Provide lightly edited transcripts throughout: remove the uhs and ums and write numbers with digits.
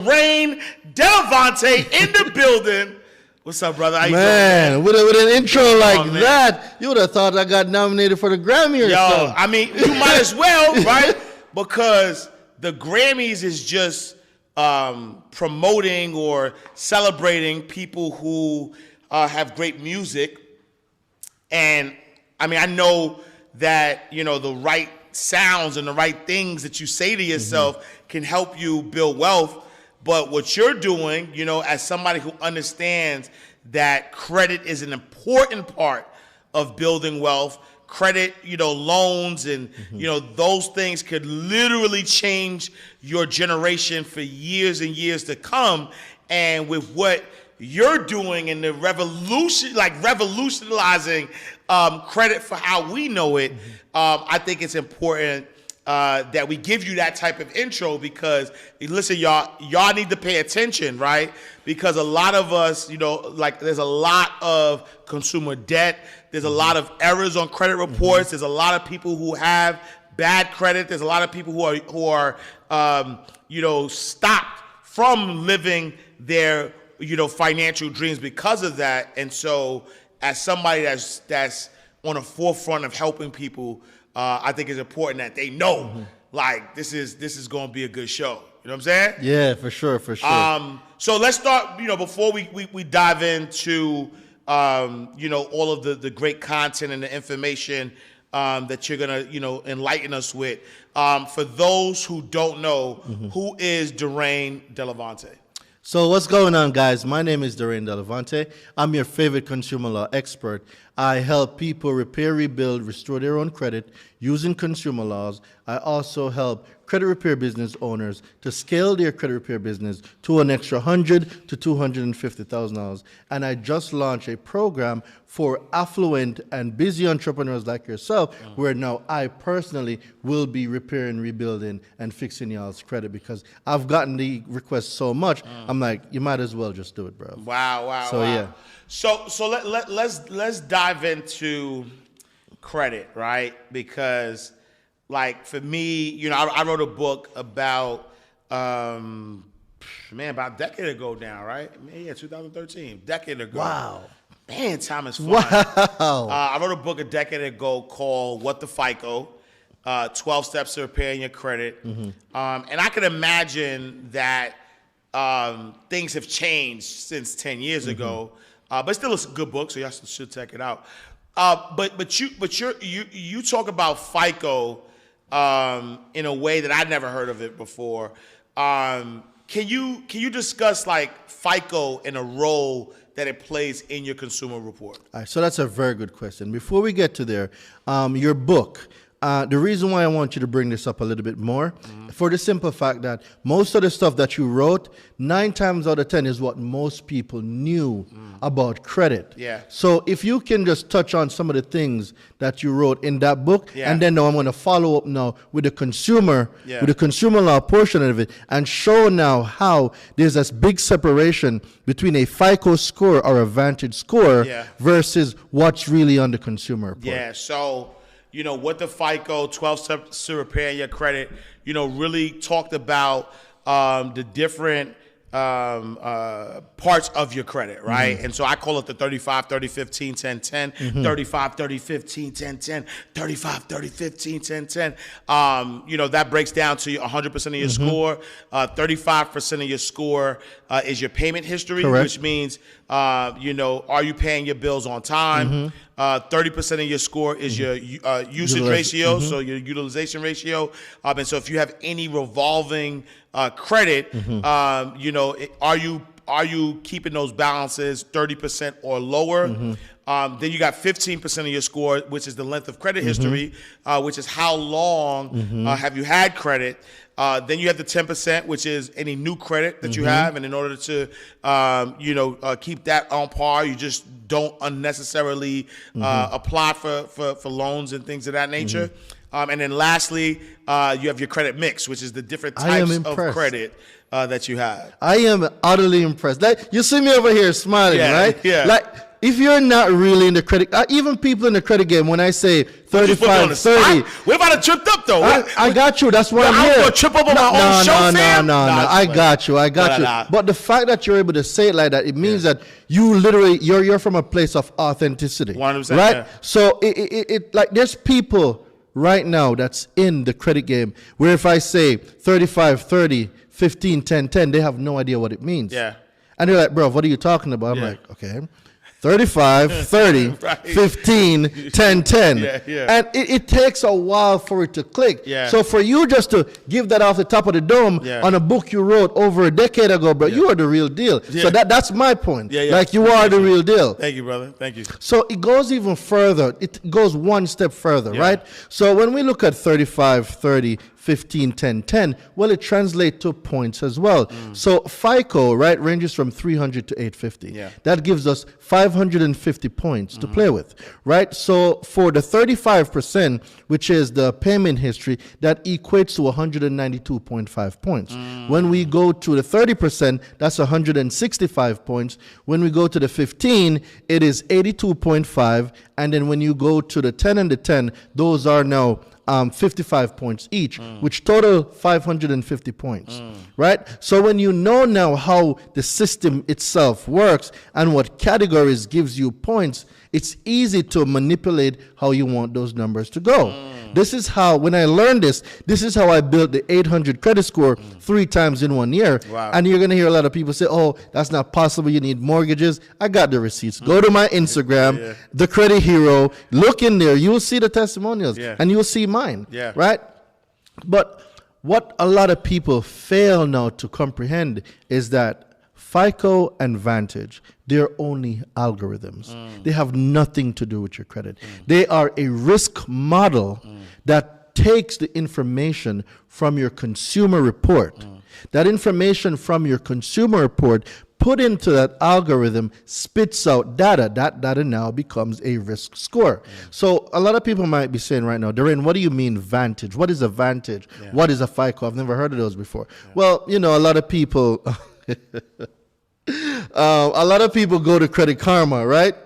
Rain Delavante in the building. What's up, brother? How you Man, doing, with an intro like man. that, you would have thought I got nominated for the Grammy or something. I mean, you might as well, right? Because the Grammys is just promoting or celebrating people who have great music. And I mean, I know that, you know, the right sounds and the right things that you say to yourself can help you build wealth. But what you're doing, you know, as somebody who understands that credit is an important part of building wealth, credit, you know, loans and, you know, those things could literally change your generation for years and years to come. And with what you're doing in the revolution, like revolutionizing credit for how we know it, I think it's important that we give you that type of intro because, listen, y'all need to pay attention, right? Because a lot of us, you know, like there's a lot of consumer debt. There's a lot of errors on credit reports. There's a lot of people who have bad credit. There's a lot of people who are you know, stopped from living their, you know, financial dreams because of that. And so as somebody that's on the forefront of helping people, I think it's important that they know, like, this is going to be a good show. You know what I'm saying? Yeah, for sure. So let's start, you know, before we dive into, you know, all of the great content and the information that you're going to, you know, enlighten us with. For those who don't know, who is Durain Delavante? So what's going on, guys? My name is Durain Delavante. I'm your favorite consumer law expert. I help people repair, rebuild, restore their own credit using consumer laws. I also help credit repair business owners to scale their credit repair business to an extra $100,000 to $250,000. And I just launched a program for affluent and busy entrepreneurs like yourself, where now I personally will be repairing, rebuilding, and fixing y'all's credit because I've gotten the request so much. I'm like, you might as well just do it, bro. Wow. So yeah. So let's dive into credit, right? Because, like, for me, you know, I wrote a book about about a decade ago now, right? Man, yeah, 2013, decade ago. Wow. Man, time is flying. Wow. I wrote a book a decade ago called What the FICO, 12 Steps to Repairing Your Credit. And I can imagine that things have changed since 10 years ago. But still, it's a good book, so y'all should check it out. But you talk about FICO in a way that I'd never heard of it before. Can you discuss, like, FICO and a role that it plays in your consumer report? All right, so that's a very good question. Before we get to there, your book. The reason why I want you to bring this up a little bit more, for the simple fact that most of the stuff that you wrote, 9 times out of 10 is what most people knew about credit. Yeah. So if you can just touch on some of the things that you wrote in that book, and then now I'm going to follow up now with the consumer, with the consumer law portion of it, and show now how there's this big separation between a FICO score or a Vantage score versus what's really on the consumer report. Yeah. So, you know, what the FICO, 12 Steps to Repair Your Credit, you know, really talked about the different parts of your credit, right? And so I call it the 35, 30, 15, 10, 10, 35, 30, 15, 10, 10, 35, 30, 15, 10, 10. You know, that breaks down to 100% of your score. 35% of your score is your payment history, which means, you know, are you paying your bills on time? 30% of your score is your usage ratio, so your utilization ratio. And so if you have any revolving credit, you know, are you keeping those balances 30% or lower? Then you got 15% of your score, which is the length of credit history, which is how long have you had credit. Then you have the 10%, which is any new credit that you have. And in order to, you know, keep that on par, you just don't unnecessarily apply for loans and things of that nature. And then lastly, you have your credit mix, which is the different types of credit that you have. I am utterly impressed. Like, you see me over here smiling, right? Yeah. Like, if you're not really in the credit, even people in the credit game, when I say 35, 30. What if I done tripped up, though? I got you. That's why I'm I'm here. going to trip over my own show, fam? No. I got you. But the fact that you're able to say it like that, it means that you literally, you're from a place of authenticity. 100%. Right? Yeah. So it like there's people right now that's in the credit game where if I say 35, 30, 15, 10, 10, they have no idea what it means. Yeah. And they're like, bro, what are you talking about? I'm like, okay. 35, 30, right. 15, 10, 10. Yeah. And it takes a while for it to click. Yeah. So for you just to give that off the top of the dome on a book you wrote over a decade ago, bro, you are the real deal. Yeah. So that's my point. Yeah. Like you are the real deal. Thank you, brother. Thank you. So it goes even further. It goes one step further, right? So when we look at 35, 30, 15, 10, 10, well, it translates to points as well. So FICO, right, ranges from 300 to 850. Yeah. That gives us 550 points to play with, right? So for the 35%, which is the payment history, that equates to 192.5 points. When we go to the 30%, that's 165 points. When we go to the 15, it is 82.5. And then when you go to the 10 and the 10, those are now 55 points each, which total 550 points, right? So when you know now how the system itself works and what categories gives you points, it's easy to manipulate how you want those numbers to go. This is how, when I learned this is how I built the 800 credit score 3 times in 1 year. Wow. And you're going to hear a lot of people say, oh, that's not possible. You need mortgages. I got the receipts. Go to my Instagram, The Credit Hero. Look in there. You'll see the testimonials and you'll see mine. Right? But what a lot of people fail now to comprehend is that FICO and Vantage, they're only algorithms. They have nothing to do with your credit. They are a risk model that takes the information from your consumer report. That information from your consumer report put into that algorithm spits out data. That data now becomes a risk score. So a lot of people might be saying right now, Doreen, what do you mean Vantage? What is a Vantage? What is a FICO? I've never heard of those before. Well, you know, a lot of people... a lot of people go to Credit Karma, right?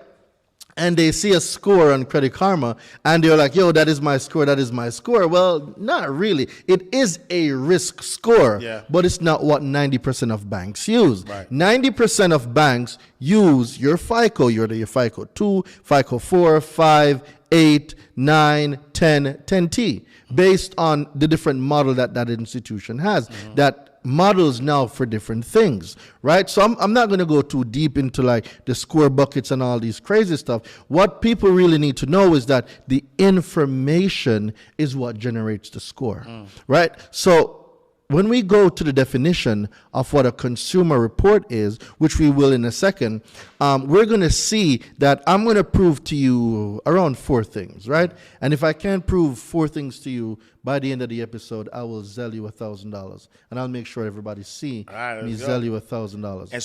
And they see a score on Credit Karma, and they're like, yo, that is my score, that is my score. Well, not really. It is a risk score, but it's not what 90% of banks use. 90% of banks use your FICO, your FICO 2, FICO 4, 5, 8, 9, 10, 10T, based on the different model that institution has. That models now for different things, right? So I'm not going to go too deep into like the score buckets and all these crazy stuff. What people really need to know is that the information is what generates the score, right? So when we go to the definition of what a consumer report is, which we will in a second, we're going to see that I'm going to prove to you around 4 things, right? And if I can't prove 4 things to you by the end of the episode, I will Zelle you $1,000, and I'll make sure everybody see me Zelle you $1,000. And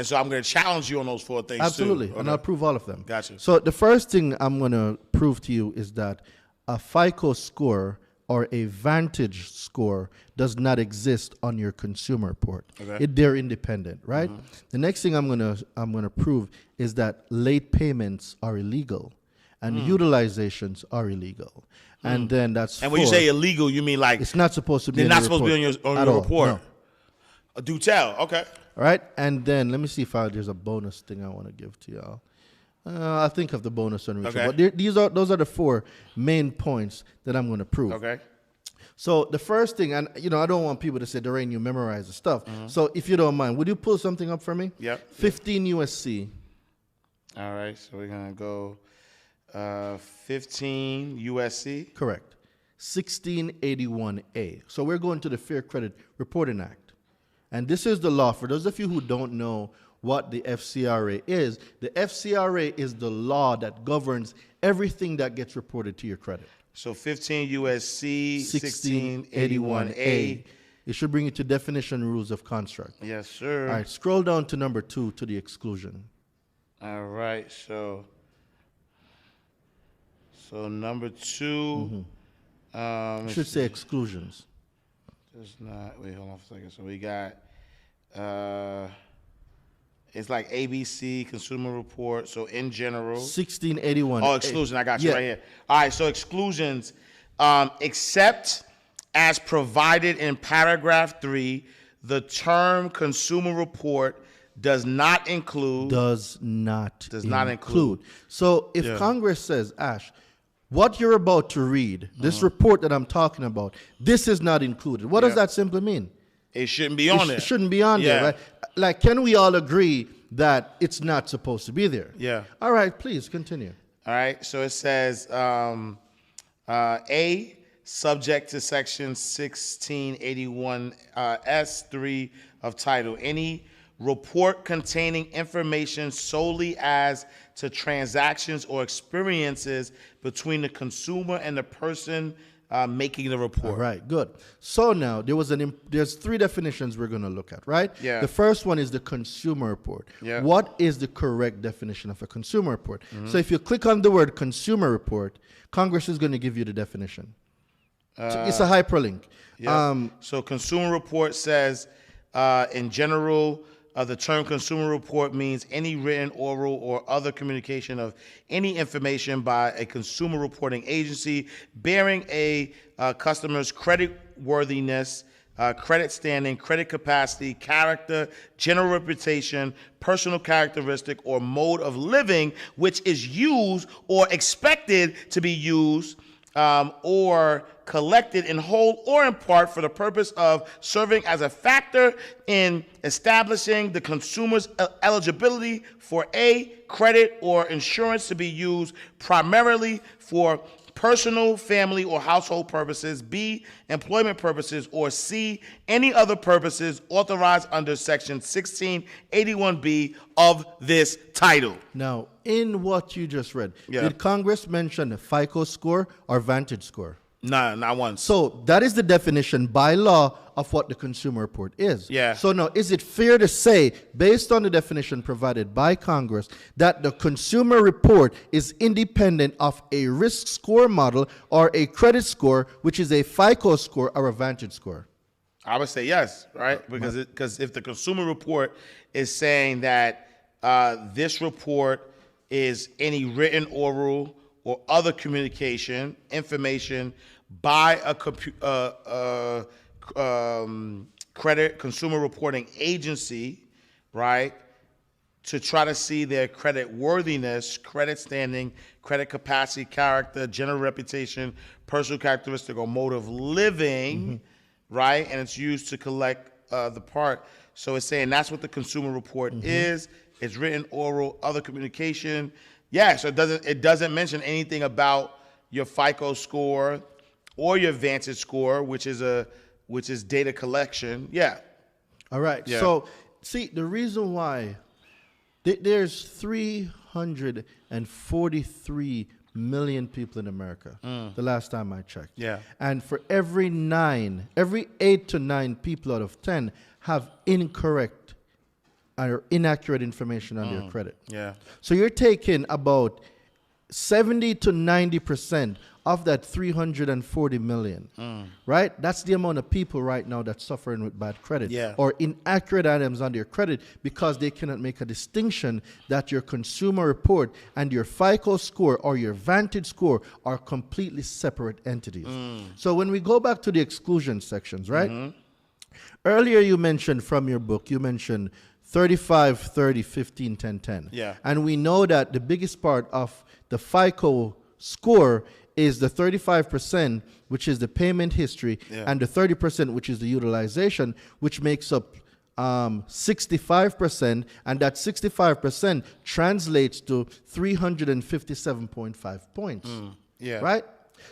so I'm going to challenge you on those 4 things. Absolutely, too. and I'll prove all of them. Gotcha. So the first thing I'm going to prove to you is that a FICO score or a Vantage score does not exist on your consumer report. They're independent, right? The next thing I'm gonna prove is that late payments are illegal, and utilizations are illegal, and then that's. And when you say illegal, you mean like it's not supposed to be. They're not supposed to be on your report. No. Do tell, okay. All right, and then let me see if there's a bonus thing I want to give to y'all. I'll think of the bonus on reach. But those are the 4 main points that I'm going to prove. Okay. So the first thing, and you know, I don't want people to say, Doreen, you memorize the stuff. So if you don't mind, would you pull something up for me? 15 USC. All right, so we're going to go 15 USC. Correct. 1681A. So we're going to the Fair Credit Reporting Act. And this is the law. For those of you who don't know what the FCRA is, the FCRA is the law that governs everything that gets reported to your credit. So 15 USC 1681A. It should bring you to definition rules of construct. Yes, sir. All right, scroll down to number 2 to the exclusion. All right, so number 2. It should say exclusions. It's not. Wait, hold on for a second. So we got It's like ABC, Consumer Report. So in general. 1681. Oh, exclusion. I got you Yeah. right here. All right. So exclusions, except as provided in paragraph 3, the term Consumer Report does not include. Does not include. So if Congress says, Ash, what you're about to read, this report that I'm talking about, this is not included. What does that simply mean? It shouldn't be on there. It shouldn't be on there, right? Like, can we all agree that it's not supposed to be there? Yeah. All right, please continue. All right. So it says A, subject to section 1681 S3 of title, any report containing information solely as to transactions or experiences between the consumer and the person making the report. All right, good. So now there's 3 definitions we're going to look at, right? Yeah. The first one is the consumer report. Yeah. What is the correct definition of a consumer report? So if you click on the word consumer report, Congress is going to give you the definition. So it's a hyperlink. Yeah. So consumer report says, in general, the term consumer report means any written, oral, or other communication of any information by a consumer reporting agency bearing a customer's credit worthiness, credit standing, credit capacity, character, general reputation, personal characteristic, or mode of living, which is used or expected to be used or collected in whole or in part for the purpose of serving as a factor in establishing the consumer's eligibility for A, credit or insurance to be used primarily for personal, family, or household purposes, B, employment purposes, or C, any other purposes authorized under Section 1681B of this title. Now, in what you just read, Yeah. did Congress mention FICO score or Vantage score? Nah, not once. So that is the definition by law of what the consumer report is. Yeah. So now, is it fair to say, based on the definition provided by Congress, that the consumer report is independent of a risk score model or a credit score, which is a FICO score or a Vantage score? I would say yes, right? Because if the consumer report is saying that this report is any written, oral, or other communication, information by a credit consumer reporting agency, right, to try to see their credit worthiness, credit standing, credit capacity, character, general reputation, personal characteristic, or mode of living, right? And it's used to collect the part. So it's saying that's what the consumer report is. It's written, oral, other communication. Yeah, so it doesn't mention anything about your FICO score or your Vantage score, which is data collection. Yeah. All right. Yeah. So, see, the reason why there's 343 million people in America, the last time I checked. Yeah. And for every 8 to 9 people out of 10 have incorrect or inaccurate information on their credit. Yeah. So you're taking about 70 to 90% of that 340 million, right? That's the amount of people right now that's suffering with bad credit or inaccurate items on their credit because they cannot make a distinction that your consumer report and your FICO score or your Vantage score are completely separate entities. So when we go back to the exclusion sections, right? Earlier you mentioned from your book, you mentioned 35, 30, 15, 10, 10. Yeah. And we know that the biggest part of the FICO score is the 35%, which is the payment history, and the 30%, which is the utilization, which makes up 65%, and that 65% translates to 357.5 points. Right?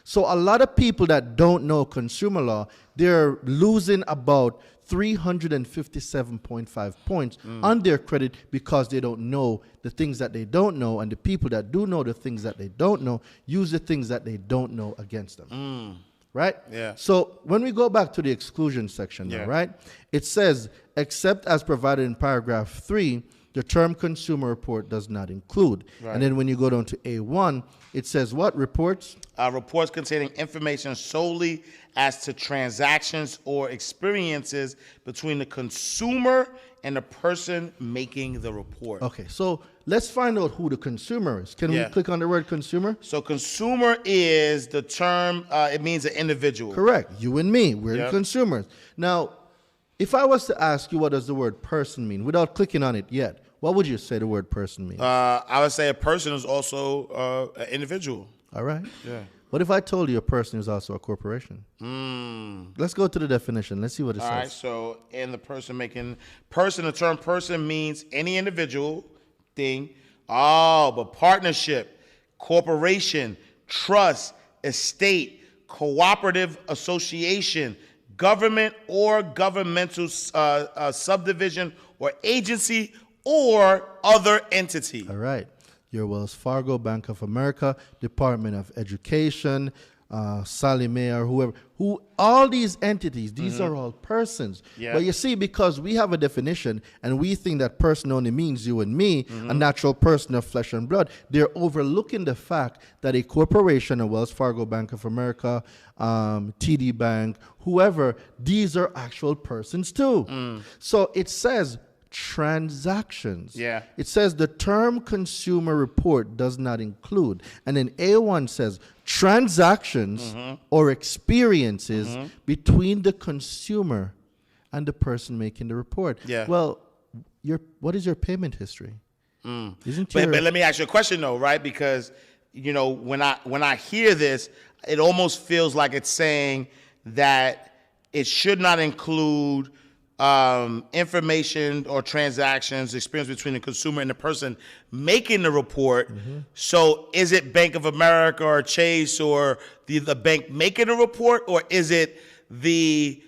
So a lot of people that don't know consumer law, they're losing about 357.5 points on their credit because they don't know the things that they don't know, and the people that do know the things that they don't know use the things that they don't know against them. Right? Yeah. So when we go back to the exclusion section now, right? It says, except as provided in paragraph 3, the term consumer report does not include. Right. And then when you go down to A1, it says what? Reports? Reports containing information solely as to transactions or experiences between the consumer and the person making the report. Okay, so let's find out who the consumer is. Can we click on the word consumer? So consumer is the term, it means an individual. Correct. You and me, we're the consumers. Now, if I was to ask you what does the word person mean, without clicking on it yet, what would you say the word person means? I would say a person is also an individual. All right. Yeah. What if I told you a person is also a corporation? Let's go to the definition. Let's see what it says. All right, so in the the term person means any individual thing. Oh, but partnership, corporation, trust, estate, cooperative association, government or governmental subdivision or agency or other entity. All right. Your Wells Fargo, Bank of America, Department of Education, Sallie Mae or whoever, all these entities, these are all persons. Yeah. But you see, because we have a definition and we think that person only means you and me, a natural person of flesh and blood, they're overlooking the fact that a corporation, a Wells Fargo, Bank of America, TD Bank, whoever, these are actual persons too. So it says transactions. Yeah. It says the term consumer report does not include. And then A1 says transactions or experiences between the consumer and the person making the report. Yeah. Well, what is your payment history? Isn't But let me ask you a question though, right? Because when I hear this, it almost feels like it's saying that it should not include information or transactions, experience between the consumer and the person making the report. So is it Bank of America or Chase or the bank making the report, or is it the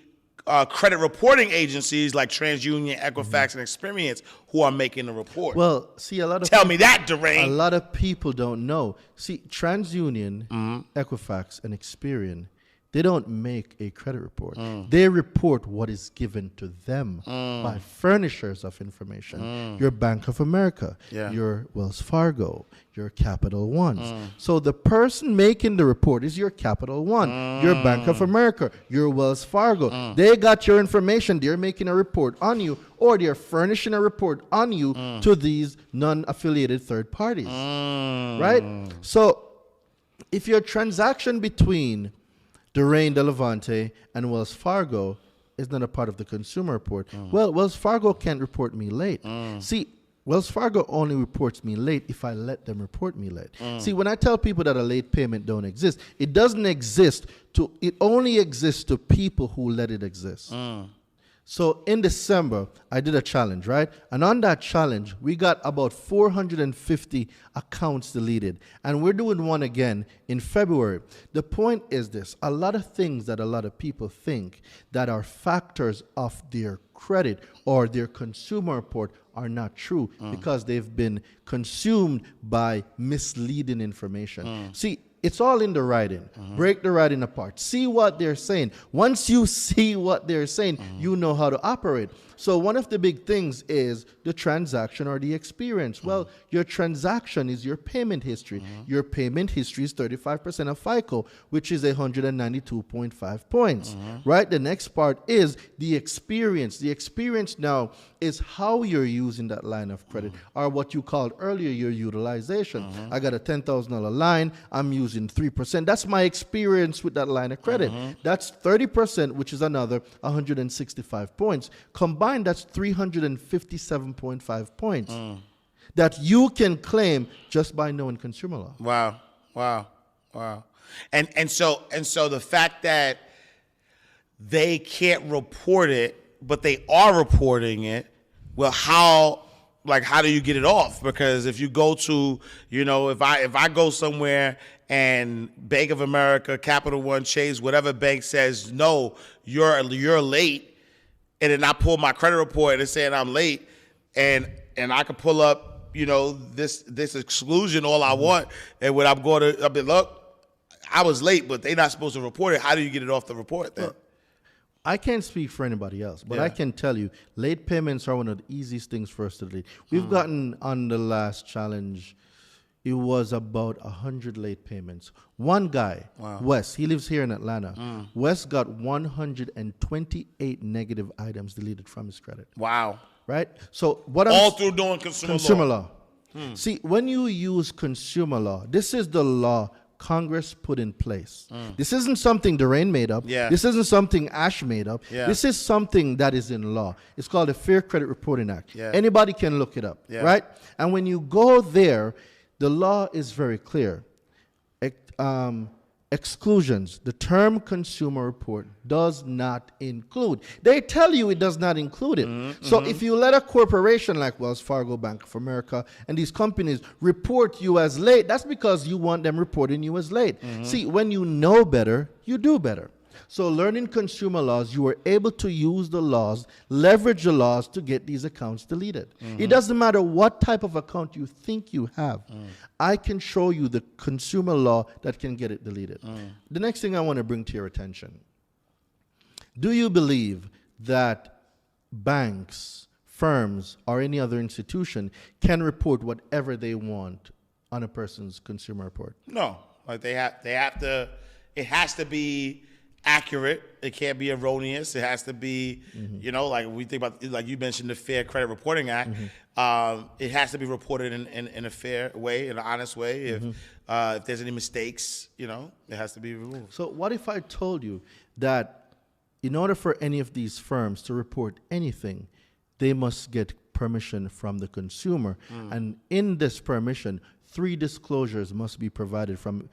credit reporting agencies like TransUnion, Equifax, and Experience who are making the report? Well, see, Tell me that, Durain. A lot of people don't know. See, TransUnion, Equifax, and Experian, they don't make a credit report. They report what is given to them by furnishers of information. Your Bank of America, your Wells Fargo, your Capital One. So the person making the report is your Capital One, your Bank of America, your Wells Fargo. They got your information. They're making a report on you, or they're furnishing a report on you to these non-affiliated third parties. Right? So if your transaction between Durain De Levante and Wells Fargo is not a part of the consumer report, well, Wells Fargo can't report me late. See, Wells Fargo only reports me late if I let them report me late. See, when I tell people that a late payment don't exist, it doesn't exist it only exists to people who let it exist. So in December, I did a challenge, right? And on that challenge, we got about 450 accounts deleted. And we're doing one again in February. The point is this: a lot of things that a lot of people think that are factors of their credit or their consumer report are not true because they've been consumed by misleading information. See, it's all in the writing. Break the writing apart. See what they're saying. Once you see what they're saying, you know how to operate. So one of the big things is the transaction or the experience. Well, your transaction is your payment history. Your payment history is 35% of FICO, which is 192.5 points, right? The next part is the experience. The experience now is how you're using that line of credit, or what you called earlier your utilization. I got a $10,000 line. I'm using 3%. That's my experience with that line of credit. That's 30%, which is another 165 points. Combined, that's 357.5 points that you can claim just by knowing consumer law. Wow. And so the fact that they can't report it, but they are reporting it, well, how do you get it off? Because if you go to, if I go somewhere and Bank of America, Capital One, Chase, whatever bank says, no, you're late, and then I pull my credit report and it's saying I'm late, and I can pull up, this exclusion all I want, and when I'm going to, look, I was late, but they're not supposed to report it. How do you get it off the report then? Well, I can't speak for anybody else, but I can tell you, late payments are one of the easiest things for us to delete. We've gotten on the last challenge, it was about 100 late payments. One guy, Wes, he lives here in Atlanta. Wes got 128 negative items deleted from his credit. Wow. right? So what I'm All through doing consumer law. See, when you use consumer law, this is the law Congress put in place. This isn't something Doreen made up. Yeah. This isn't something Ash made up. Yeah. This is something that is in law. It's called the Fair Credit Reporting Act. Yeah. Anybody can look it up, Yeah. right? And when you go there, the law is very clear. Exclusions. The term consumer report does not include. They tell you it does not include it. So if you let a corporation like Wells Fargo, Bank of America, and these companies report you as late, that's because you want them reporting you as late. See, when you know better, you do better. So learning consumer laws, you are able to use the laws, leverage the laws to get these accounts deleted. It doesn't matter what type of account you think you have. I can show you the consumer law that can get it deleted. The next thing I want to bring to your attention. Do you believe that banks, firms, or any other institution can report whatever they want on a person's consumer report? No, like they have to. It has to be accurate. It can't be erroneous. It has to be, like we think about, like you mentioned, the Fair Credit Reporting Act. It has to be reported in a fair way, in an honest way. If there's any mistakes, it has to be removed. So what if I told you that in order for any of these firms to report anything, they must get permission from the consumer, and in this permission, 3 disclosures must be provided to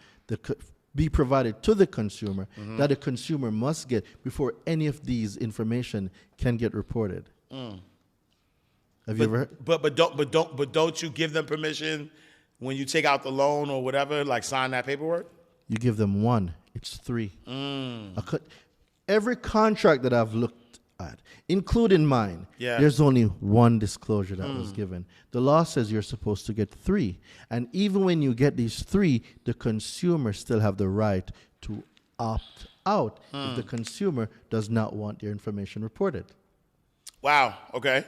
the consumer that the consumer must get before any of these information can get reported. Have you ever heard? But don't you give them permission when you take out the loan or whatever, like sign that paperwork? You give them 1, it's 3. Every contract that I've looked at, including mine, there's only 1 disclosure that was given. The law says you're supposed to get 3. And even when you get these 3, the consumer still have the right to opt out if the consumer does not want their information reported. Wow. Okay.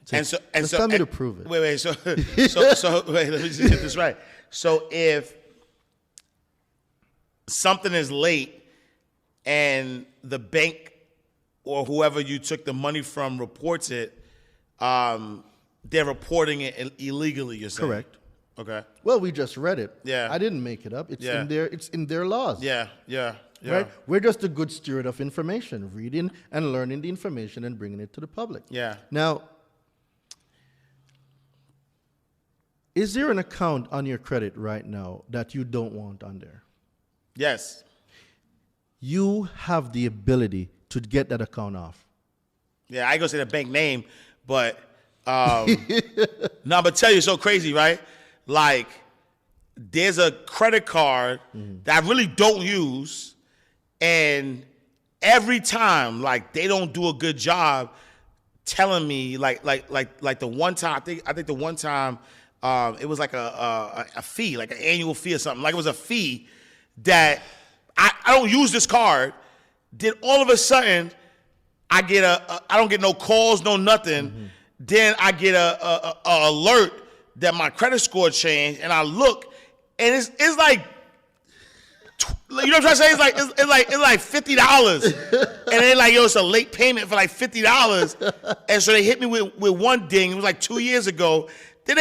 So tell me to prove it. Wait. So wait. Let me just get this right. So if something is late and the bank or whoever you took the money from reports it, they're reporting it illegally, you're saying? Correct. Okay. Well, we just read it. Yeah. I didn't make it up. It's in their laws. Yeah. Right? We're just a good steward of information, reading and learning the information and bringing it to the public. Yeah. Now, is there an account on your credit right now that you don't want on there? Yes. You have the ability to get that account off. Yeah, I ain't gonna say the bank name, but no, but tell you, it's so crazy, right? Like, there's a credit card that I really don't use, and every time, like, they don't do a good job telling me, like the one time, I think the one time, it was like a fee, like an annual fee or something. Like, it was a fee that I don't use this card. Then all of a sudden, I get I don't get no calls, no nothing. Then I get a alert that my credit score changed, and I look, and it's like, you know what I'm trying to say? It's like $50, and then like, yo, it's a late payment for like $50, and so they hit me with one ding. It was like 2 years ago. Then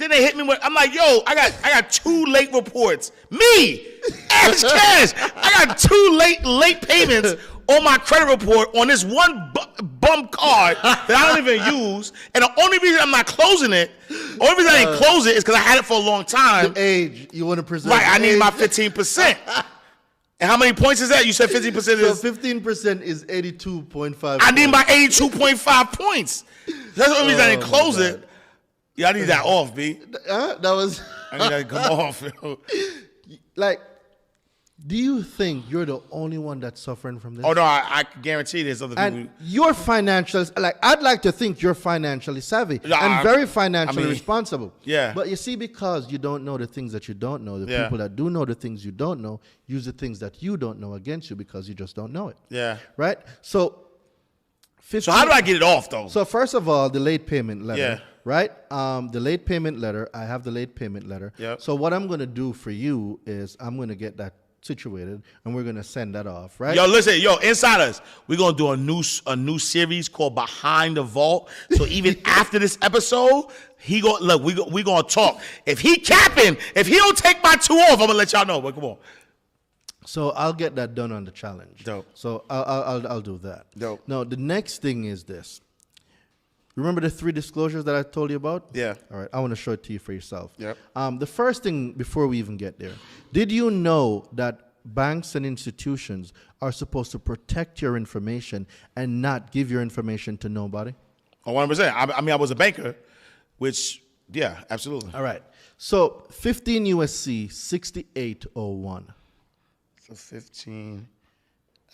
they hit me with, I'm like, yo, I got 2 late reports. Me, Ash Cash, I got 2 late payments on my credit report on this one bum card that I don't even use. And the only reason I'm not closing it, only reason I didn't close it is because I had it for a long time. The age, you want to preserve. Right, I need my 15%. And how many points is that? You said 15% is. So 15% is 82.5. I need my 82.5 points. That's the only reason I didn't close it. Yeah, I need that off, B. That was. I need that to come off. Yo. Like, do you think you're the only one that's suffering from this? Oh, no, I can guarantee there's other people. And you're financial, like, I'd like to think you're financially savvy and very financially responsible. Yeah. But you see, because you don't know the things that you don't know, the people that do know the things you don't know use the things that you don't know against you because you just don't know it. Yeah. Right? So how do I get it off, though? So first of all, the late payment letter. Yeah. Right? The late payment letter, I have the late payment letter. Yep. So what I'm going to do for you is I'm going to get that situated, and we're gonna send that off, right? Yo, listen, insiders, we're gonna do a new series called Behind the Vault. So even after this episode, we gonna talk. If he capping, if he don't take my 2 off, I'm gonna let y'all know. But come on. So I'll get that done on the challenge. Dope. So I'll do that. Dope. Now the next thing is this. Remember the 3 disclosures that I told you about? Yeah. All right. I want to show it to you for yourself. Yep. The first thing before we even get there, did you know that banks and institutions are supposed to protect your information and not give your information to nobody? 100%. I mean, I was a banker, which, yeah, absolutely. All right. So 15 USC 6801. So 15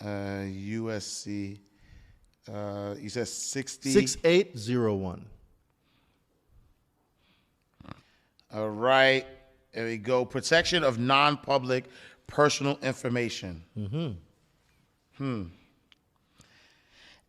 USC. You said 6801. All right. There we go. Protection of non-public personal information.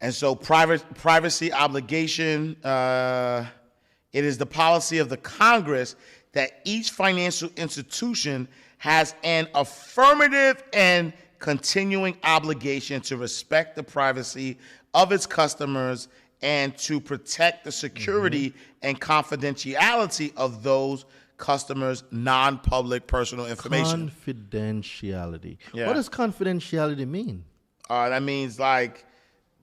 And so privacy obligation, it is the policy of the Congress that each financial institution has an affirmative and continuing obligation to respect the privacy of its customers and to protect the security and confidentiality of those customers' non-public personal information. Confidentiality. Yeah. What does confidentiality mean? That means like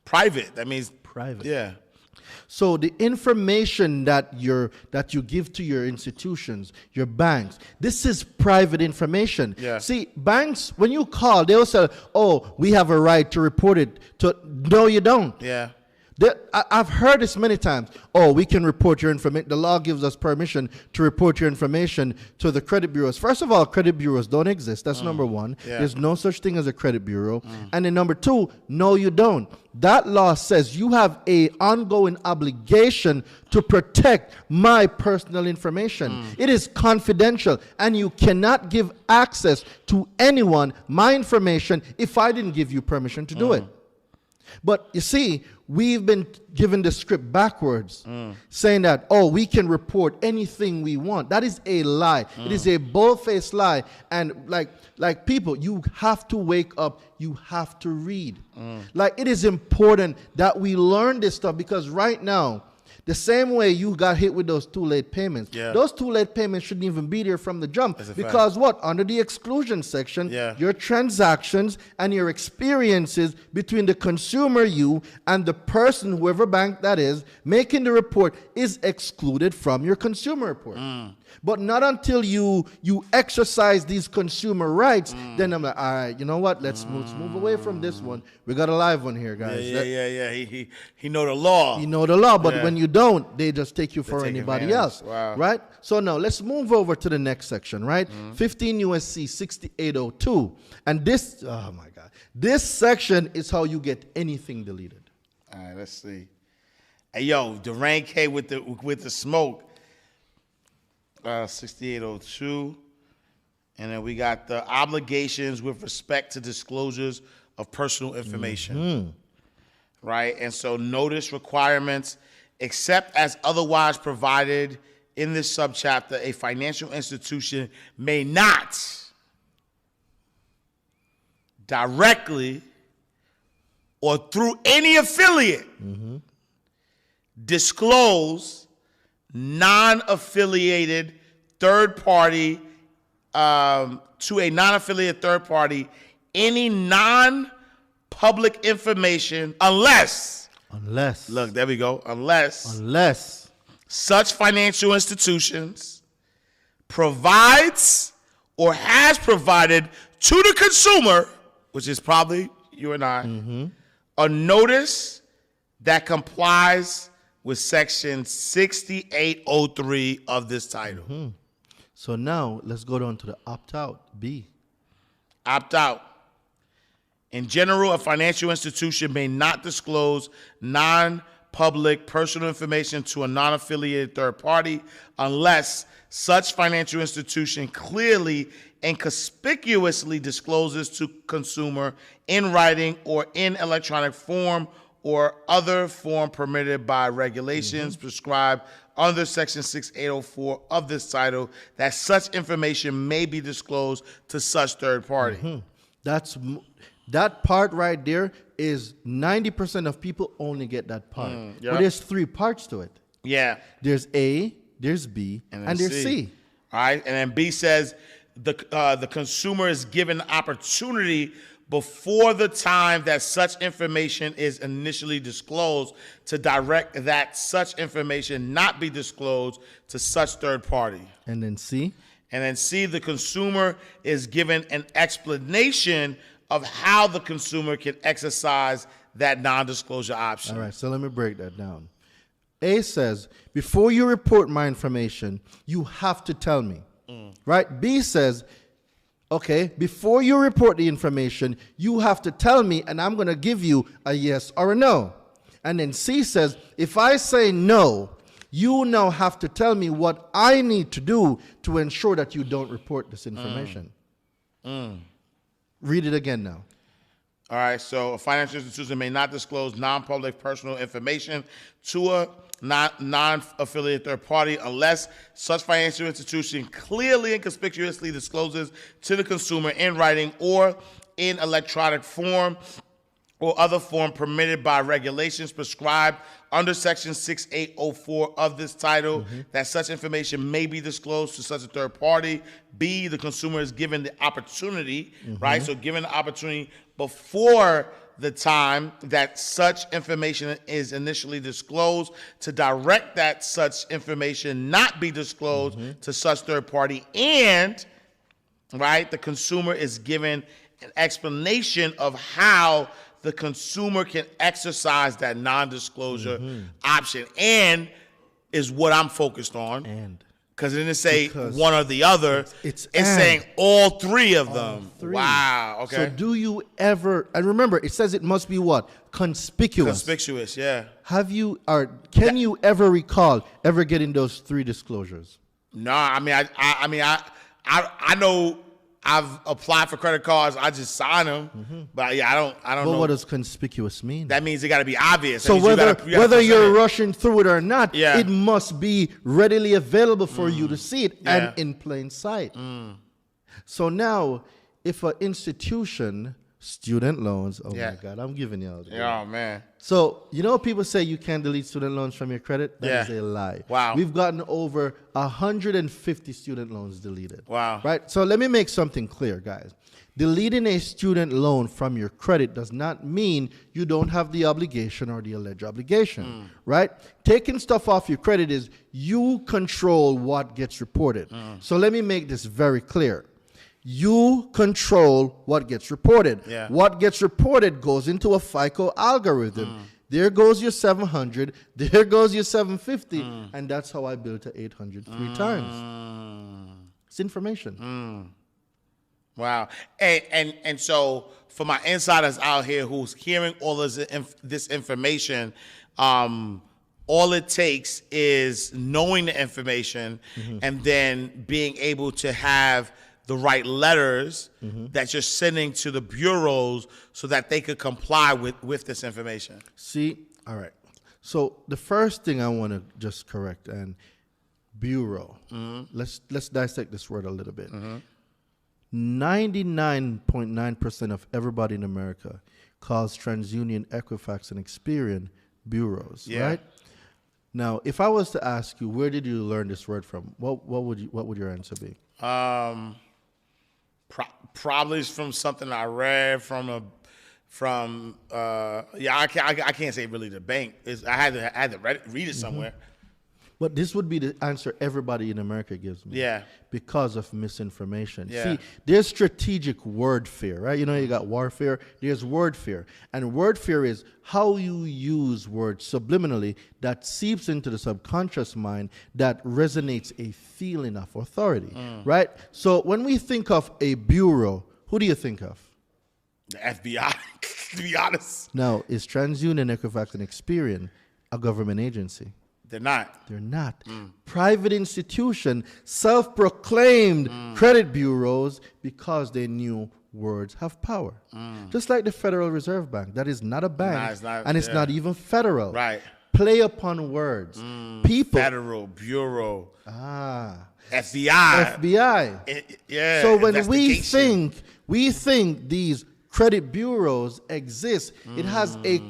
private. That means Private. yeah. So the information that you give to your institutions, your banks, this is private information. Yeah. See, banks, when you call, they'll say, "Oh, we have a right to report it." No, you don't. Yeah. I've heard this many times. Oh, we can report your information. The law gives us permission to report your information to the credit bureaus. First of all, credit bureaus don't exist. That's number one. Yeah. There's no such thing as a credit bureau. And then number 2, no, you don't. That law says you have a ongoing obligation to protect my personal information. It is confidential, and you cannot give access to anyone my information if I didn't give you permission to do it. But you see, we've been given the script backwards, saying that, oh, we can report anything we want. That is a lie. It is a bold-faced lie. And like people, you have to wake up. You have to read. Like, it is important that we learn this stuff, because right now, the same way you got hit with those 2 late payments, those 2 late payments shouldn't even be there from the jump. Because what? Under the exclusion section, your transactions and your experiences between the consumer, you, and the person, whoever bank that is, making the report is excluded from your consumer report. But not until you exercise these consumer rights, then I'm like, all right, you know what? Let's move away from this one. We got a live one here, guys. Yeah. He know the law. You know the law, but when you don't, they just take you for take anybody advantage. else. Wow. Right? So now let's move over to the next section, right? 15 USC 6802. And this, oh my God, this section is how you get anything deleted. All right, let's see. Hey, yo, Durain K with the smoke. 6802. And then we got the obligations with respect to disclosures of personal information. Right? And so notice requirements, except as otherwise provided in this subchapter, a financial institution may not directly or through any affiliate disclose non-affiliated third party to a non-affiliated third party any non-public information unless look, there we go, unless such financial institutions provides or has provided to the consumer, which is probably you and I, a notice that complies with section 6803 of this title. So now let's go down to the opt-out, B. Opt-out. In general, a financial institution may not disclose non-public personal information to a non-affiliated third party unless such financial institution clearly and conspicuously discloses to consumer in writing or in electronic form or other form permitted by regulations prescribed under Section 6804 of this title, that such information may be disclosed to such third party. That part right there is 90% of people only get that part. Yep. But there's 3 parts to it. Yeah. There's A, there's B, and there's C. All right, and then B says the consumer is given the opportunity before the time that such information is initially disclosed to direct that such information not be disclosed to such third party. And then C? And then C, the consumer is given an explanation of how the consumer can exercise that non-disclosure option. All right, so let me break that down. A says, before you report my information, you have to tell me. Right? B says, okay, before you report the information, you have to tell me, and I'm going to give you a yes or a no. And then C says, if I say no, you now have to tell me what I need to do to ensure that you don't report this information. Read it again now. All right, so a financial institution may not disclose non-public personal information to a non-affiliated third party unless such financial institution clearly and conspicuously discloses to the consumer in writing or in electronic form or other form permitted by regulations prescribed under Section 6804 of this title, that such information may be disclosed to such a third party. B, the consumer is given the opportunity, right? So given the opportunity before the time that such information is initially disclosed to direct that such information not be disclosed to such third party. And, right, the consumer is given an explanation of how the consumer can exercise that non-disclosure option, and is what I'm focused on. And because it didn't say because one or the other. It's saying all 3 of them. 3. Wow. Okay. So do you ever, and remember, it says it must be what? Conspicuous. Conspicuous. Yeah. Have you, or can you ever recall ever getting those 3 disclosures? No, I mean, I know I've applied for credit cards. I just sign them, but yeah, I don't But know. what does conspicuous mean? That means it got to be obvious. That So means you whether gotta whether present you're it. rushing through it or not, Yeah. it must be readily available for you to see it Yeah. and in plain sight. So now, if an institution, student loans, oh Yeah. my God, I'm giving you all the Oh man. So, you know, people say you can't delete student loans from your credit? That is Yeah. a lie. Wow. We've gotten over 150 student loans deleted. Wow. Right? So let me make something clear, guys. Deleting a student loan from your credit does not mean you don't have the obligation or the alleged obligation, right? Taking stuff off your credit is you control what gets reported. So let me make this very clear. You control what gets reported. Yeah. What gets reported goes into a FICO algorithm. There goes your 700, there goes your 750, and that's how I built to 800 3 times. It's information. Wow. And so for my insiders out here who's hearing all of this information, all it takes is knowing the information and then being able to have the right letters that you're sending to the bureaus so that they could comply with this information. See, all right. So the first thing I want to just correct, and bureau. Let's dissect this word a little bit. 99.9% of everybody in America calls TransUnion, Equifax, and Experian bureaus, right? Now, if I was to ask you, where did you learn this word from? What would your answer be? Probably from something I read I can't say really the bank. I had to read it somewhere. But this would be the answer everybody in America gives me. Yeah. Because of misinformation. Yeah. See, there's strategic wordfare, right? You know, you got warfare, there's wordfare. And wordfare is how you use words subliminally that seeps into the subconscious mind that resonates a feeling of authority, right? So when we think of a bureau, who do you think of? The FBI, to be honest. Now, is TransUnion, Equifax, and Experian a government agency? They're not. They're not. Private institution, self-proclaimed credit bureaus because they knew words have power. Just like the Federal Reserve Bank, that is not a bank, it's not, and it's not even federal. Right. Play upon words. People. Federal Bureau. Ah. FBI. FBI. Yeah. So when investigation. we think these credit bureaus exist, it has a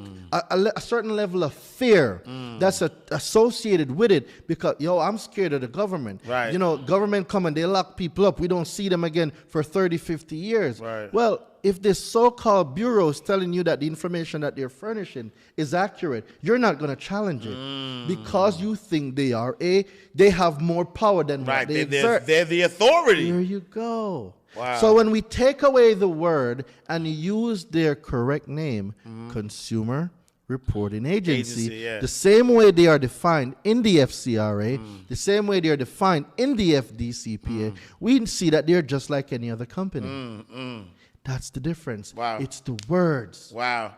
certain level of fear that's associated with it because, I'm scared of the government. Right. Government come and they lock people up. We don't see them again for 30, 50 years. Right. Well, if this so-called bureau is telling you that the information that they're furnishing is accurate, you're not going to challenge it because you think they have more power than what they exert. They're the authority. There you go. Wow. So when we take away the word and use their correct name, Consumer Reporting Agency, the same way they are defined in the FCRA, the same way they are defined in the FDCPA, we see that they're just like any other company. That's the difference. Wow. It's the words. Wow.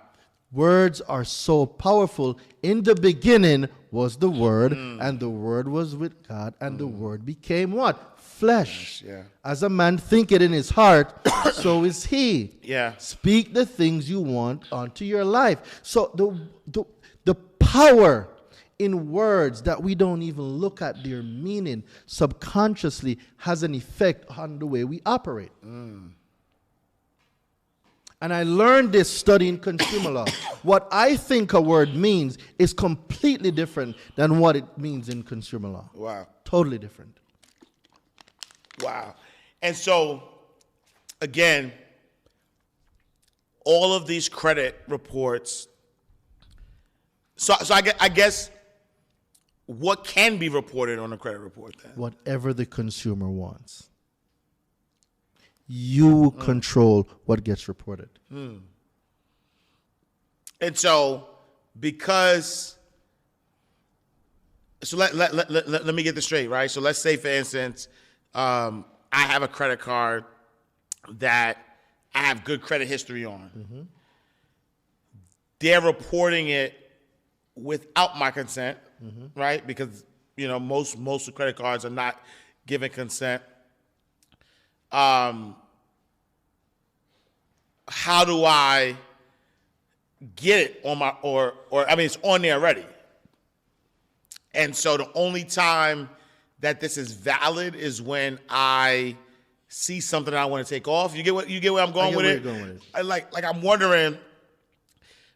Words are so powerful. In the beginning was the Word, and the Word was with God, and the Word became what? Flesh. Yeah. As a man thinketh in his heart, so is he. Yeah. Speak the things you want onto your life. So the power in words that we don't even look at their meaning subconsciously has an effect on the way we operate. And I learned this studying consumer law. What I think a word means is completely different than what it means in consumer law. Wow. Totally different. Wow. And so, again, all of these credit reports. So I guess what can be reported on a credit report then? Whatever the consumer wants. You control what gets reported. And so, let me get this straight, right? So let's say, for instance, I have a credit card that I have good credit history on. They're reporting it without my consent, right? Because most credit cards are not giving consent. How do I get it on my it's on there already. And so the only time that this is valid is when I see something that I want to take off. You get where I'm going with it? Where you're going with it. Like I'm wondering,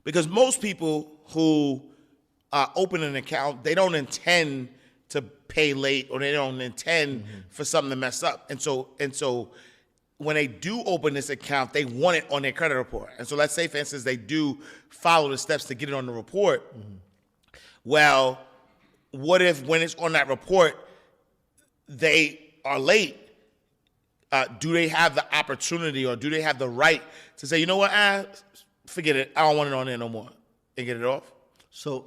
because most people who open an account, they don't intend to pay late, or they don't intend for something to mess up. And so when they do open this account, they want it on their credit report. And so let's say, for instance, they do follow the steps to get it on the report. Well, what if when it's on that report, they are late? Do they have the opportunity, or do they have the right to say, you know what, forget it, I don't want it on there no more, and get it off? So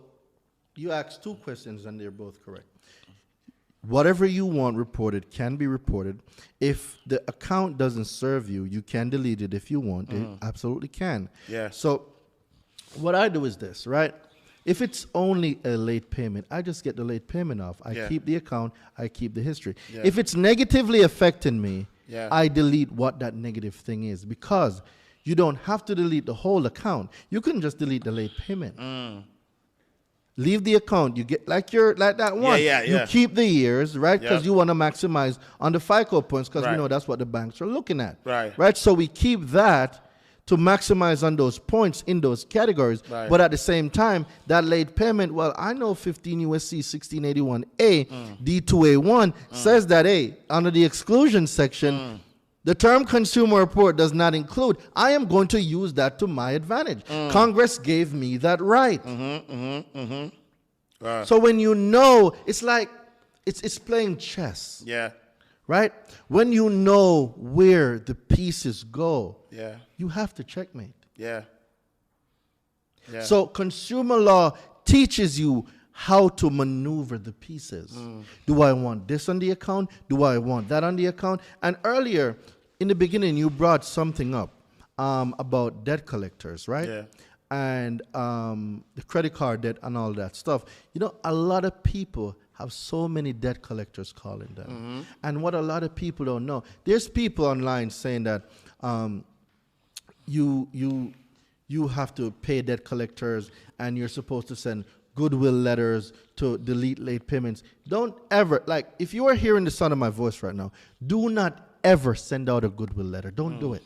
you asked two questions, and they're both correct. Whatever you want reported can be reported. If the account doesn't serve you, you can delete it if you want. It absolutely can. Yeah. So what I do is this, right? If it's only a late payment, I just get the late payment off. I keep the account. I keep the history. Yeah. If it's negatively affecting me, Yeah. I delete what that negative thing is, because you don't have to delete the whole account. You can just delete the late payment. Leave the account. You get like that one. Yeah. You keep the years, right? Because you want to maximize on the FICO points, because we Right. know that's what the banks are looking at. Right. Right. So we keep that to maximize on those points in those categories. Right. But at the same time, that late payment, well, I know 15 USC 1681A D2A1 says that, under the exclusion section, the term consumer report does not include. I am going to use that to my advantage. Congress gave me that right. So when you know, it's like it's playing chess. Yeah. Right? When you know where the pieces go, Yeah. you have to checkmate. Yeah. Yeah. So consumer law teaches you how to maneuver the pieces. Do I want this on the account? Do I want that on the account? And earlier, in the beginning, you brought something up about debt collectors, right? Yeah. And the credit card debt and all that stuff. You know, a lot of people have so many debt collectors calling them. And what a lot of people don't know, there's people online saying that you have to pay debt collectors, and you're supposed to send goodwill letters to delete late payments. Don't ever, like, if you are hearing the sound of my voice right now, do not ever send out a goodwill letter. Don't do it.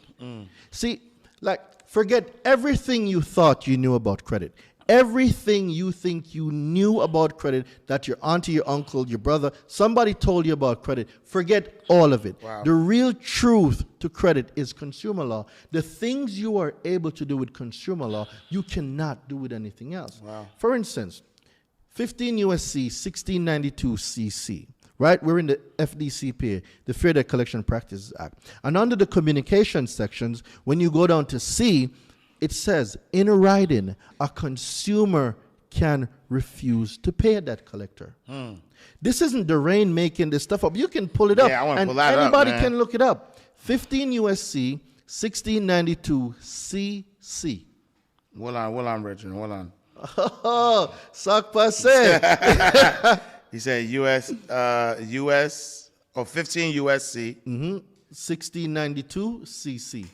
See, like, forget everything you thought you knew about credit. Everything you think you knew about credit, that your auntie, your uncle, your brother, somebody told you about credit, forget all of it. Wow. The real truth to credit is consumer law. The things you are able to do with consumer law, you cannot do with anything else. Wow. For instance, 15 USC 1692 CC, right? We're in the FDCPA, the Fair Debt Collection Practices Act. And under the communication sections, when you go down to C, it says, in writing, a consumer can refuse to pay a debt collector. This isn't Darain making this stuff up. You can pull it up. Yeah, I want to and pull that up, anybody man. can look it up. 15 USC 1692 CC. Hold on, Richard. Hold on. Oh, sac passé. He said US, or 15 USC. 1692 CC.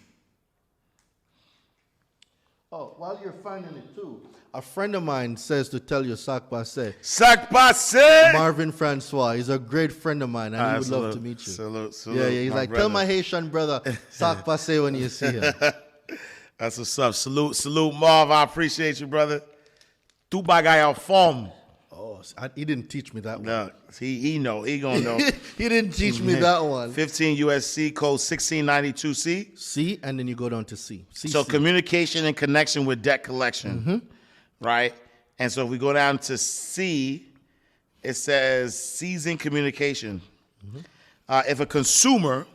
Oh, while you're finding it too, a friend of mine says to tell you sac passé. Sac passé! Marvin Francois, he's a great friend of mine, and he would love to meet you. Salute. Yeah, he's like, brother. tell my Haitian brother sac passé when you see him. That's what's up. Salute, Marv. I appreciate you, brother. Tu bagay en forme. Oh, he didn't teach me that one. No, he know. He gonna know. He didn't teach me that one. 15 USC code 1692C. C, and then you go down to C. So communication and connection with debt collection, right? And so if we go down to C, it says seizing communication. If a consumer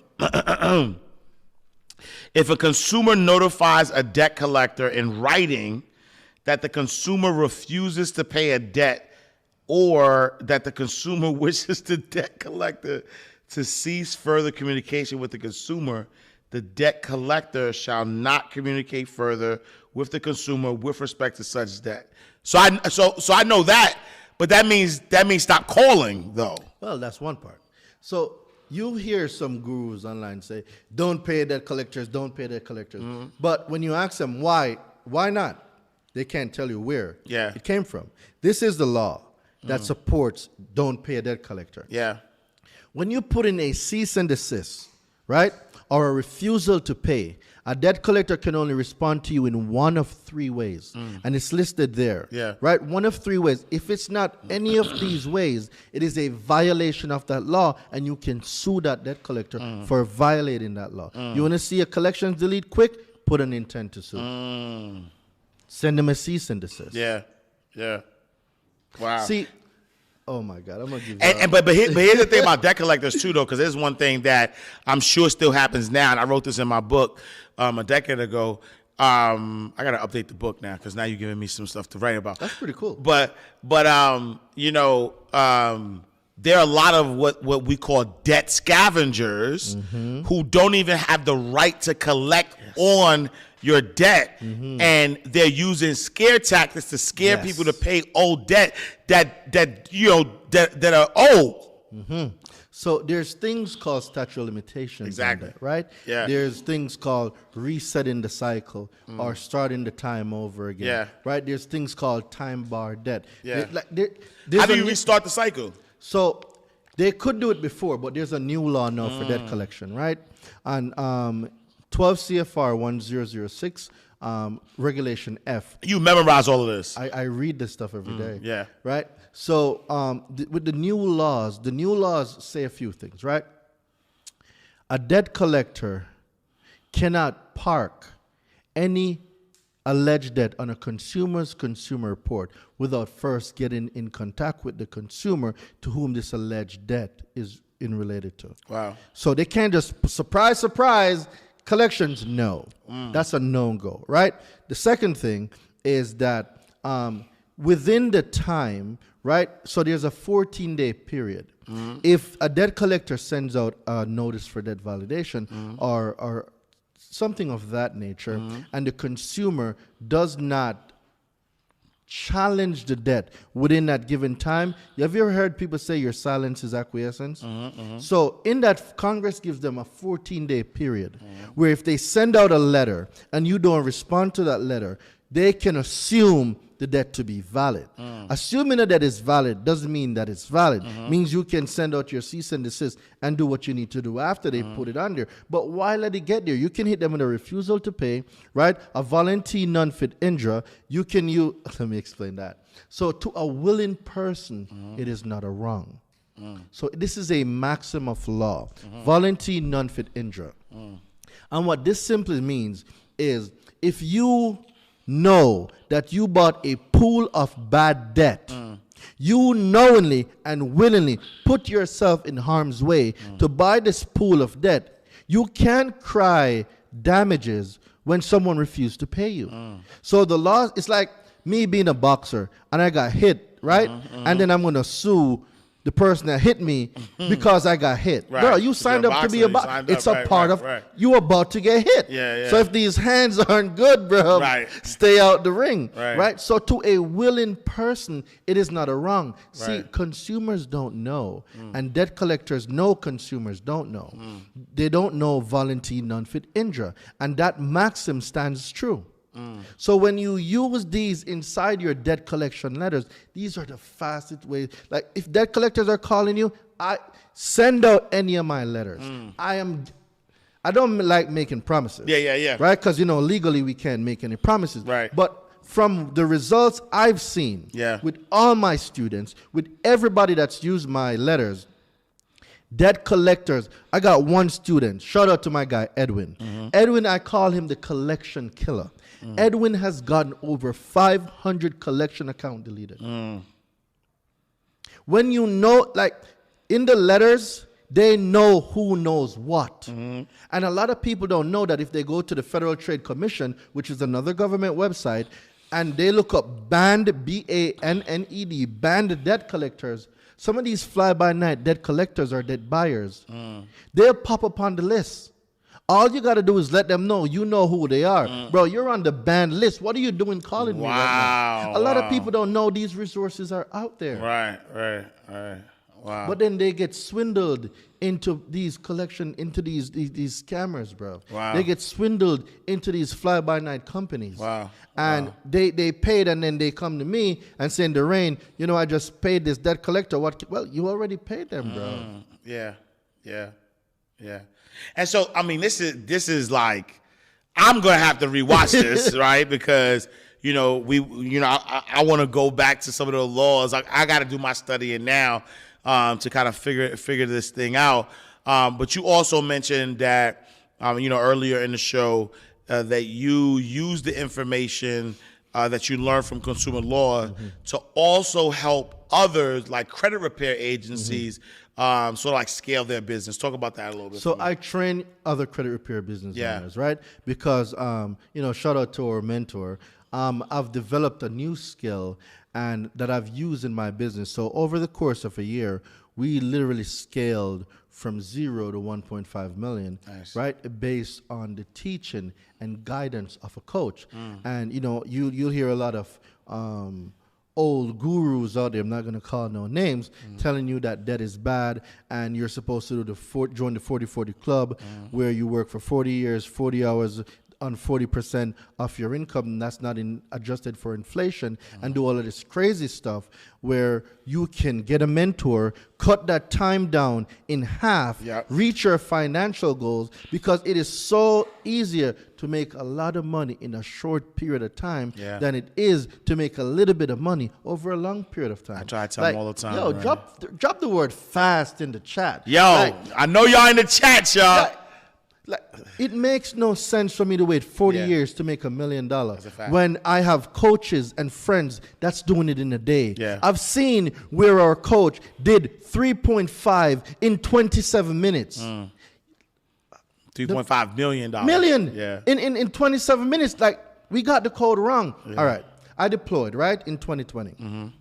notifies a debt collector in writing that the consumer refuses to pay a debt, or that the consumer wishes the debt collector to cease further communication with the consumer, the debt collector shall not communicate further with the consumer with respect to such debt. So I know that, but that means stop calling though. Well, that's one part. So you hear some gurus online say, don't pay debt collectors, don't pay debt collectors. But when you ask them why not? They can't tell you where it came from. This is the law that supports don't pay a debt collector. Yeah. When you put in a cease and desist, right, or a refusal to pay, a debt collector can only respond to you in one of three ways. And it's listed there. Yeah. Right? One of three ways. If it's not any of these ways, it is a violation of that law, and you can sue that debt collector for violating that law. You want to see a collections delete quick? Put an intent to sue. Send them a cease and desist. Yeah. Wow. See, oh my God, I'm gonna give you. But here's the thing about debt collectors too, though, because there's one thing that I'm sure still happens now, and I wrote this in my book a decade ago. I gotta update the book now because now you're giving me some stuff to write about. That's pretty cool. But you know, there are a lot of what we call debt scavengers who don't even have the right to collect on your debt, and they're using scare tactics to scare people to pay old debt that are old. So there's things called statute of limitations. Exactly. On that, right? Yeah. There's things called resetting the cycle or starting the time over again. Yeah. Right? There's things called time bar debt. Yeah. There's How do a you new- restart the cycle? So they could do it before, but there's a new law now for debt collection, right? And 12 CFR 1006, Regulation F. You memorize all of this. I read this stuff every day. Yeah. Right? So with the new laws say a few things, right? A debt collector cannot park any alleged debt on a consumer's consumer report without first getting in contact with the consumer to whom this alleged debt is in related to. Wow. So they can't just, surprise, collections, no. That's a no-go, right? The second thing is that within the time, right, so there's a 14-day period. If a debt collector sends out a notice for debt validation or something of that nature, and the consumer does not challenge the debt within that given time. Have you ever heard people say your silence is acquiescence? So in that, Congress gives them a 14-day period where if they send out a letter and you don't respond to that letter, they can assume the debt to be valid. Assuming that debt is valid doesn't mean that it's valid. Means you can send out your cease and desist and do what you need to do after they put it under. But why let it get there? You can hit them with a refusal to pay, right? A volunteer non-fit injure. You can use, let me explain that. So to a willing person, it is not a wrong. So this is a maxim of law. Volunteer non-fit injure. And what this simply means is if you know that you bought a pool of bad debt, you knowingly and willingly put yourself in harm's way to buy this pool of debt, you can't cry damages when someone refused to pay you. So the law, it's like me being a boxer and I got hit, right? And then I'm going to sue the person that hit me because I got hit. Right. Bro, you signed up to be a boxer. It's a part of you about to get hit. Yeah. So if these hands aren't good, bro, stay out the ring. Right. So to a willing person, it is not a wrong. See, consumers don't know, and debt collectors know consumers don't know. They don't know volunteer non-fit injure, and that maxim stands true. So when you use these inside your debt collection letters, these are the fastest ways. Like if debt collectors are calling you, I send out any of my letters. I don't like making promises. Yeah. Right? Because legally we can't make any promises. Right. But from the results I've seen with all my students, with everybody that's used my letters, debt collectors, I got one student. Shout out to my guy, Edwin. Edwin, I call him the collection killer. Edwin has gotten over 500 collection account deleted. When you know, like in the letters, they know who knows what. And a lot of people don't know that if they go to the Federal Trade Commission, which is another government website, and they look up banned, B-A-N-N-E-D, banned debt collectors, some of these fly-by-night debt collectors are debt buyers. They'll pop up on the list. All you got to do is let them know you know who they are. Bro, you're on the banned list. What are you doing calling me right now? A lot of people don't know these resources are out there. Right. Wow. But then they get swindled into these these scammers, bro. Wow. They get swindled into these fly-by-night companies. Wow. And they paid, and then they come to me and say, Darain, I just paid this debt collector. Well, you already paid them, bro. Yeah. And so, I mean, this is like, I'm gonna have to rewatch this, right? Because I want to go back to some of the laws. I got to do my studying now to kind of figure this thing out. But you also mentioned that earlier in the show that you use the information that you learned from consumer law to also help others, like credit repair agencies, sort of like scale their business. Talk about that a little bit. So I train other credit repair business owners, right? Because, shout out to our mentor. I've developed a new skill and that I've used in my business. So over the course of a year, we literally scaled from 0 to 1.5 million, right? Based on the teaching and guidance of a coach. And, you'll hear a lot of old gurus out there, I'm not going to call no names, telling you that debt is bad and you're supposed to join the 40-40 club where you work for 40 years, 40 hours on 40% of your income, and that's not adjusted for inflation, and do all of this crazy stuff where you can get a mentor, cut that time down in half, reach your financial goals, because it is so easier to make a lot of money in a short period of time than it is to make a little bit of money over a long period of time. I try to tell them all the time. Yo, drop the word fast in the chat. Yo, I know y'all in the chat, y'all. It makes no sense for me to wait 40 years to make $1 million when I have coaches and friends that's doing it in a day. I've seen where our coach did 3.5 in 27 minutes. $3.5 million. In 27 minutes. Like, we got the code wrong. All right. I deployed, right, in 2020.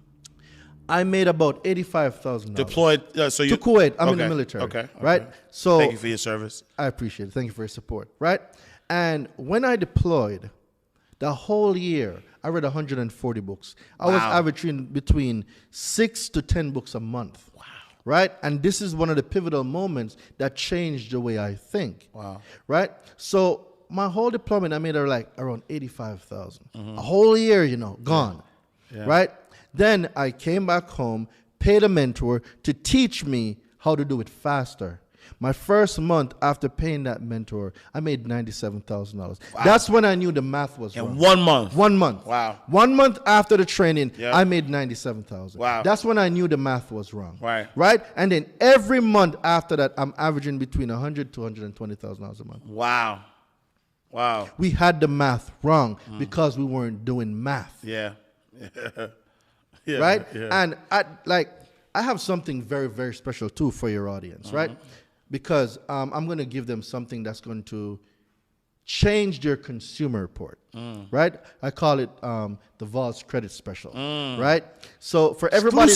I made about $85,000. Deployed to Kuwait. I'm in the military. Right? So thank you for your service. I appreciate it. Thank you for your support. Right? And when I deployed, The whole year, I read 140 books. I was averaging between 6 to 10 books a month. Wow. Right? And this is one of the pivotal moments that changed the way I think. Wow. Right? So my whole deployment, I made around 85,000. A whole year, gone. Yeah. Right? Then I came back home, paid a mentor to teach me how to do it faster. My first month after paying that mentor, I made $97,000. Wow. That's when I knew the math was wrong. In 1 month? 1 month. Wow. 1 month after the training, I made $97,000. Wow. That's when I knew the math was wrong. Right. Right? And then every month after that, I'm averaging between $100,000 to $120,000 a month. Wow. Wow. We had the math wrong because we weren't doing math. Yeah. Yeah. Right? Yeah. And I have something very, very special too for your audience, right? Because I'm going to give them something that's going to change their consumer report, right? I call it the Vault's Credit Special, right? So for everybody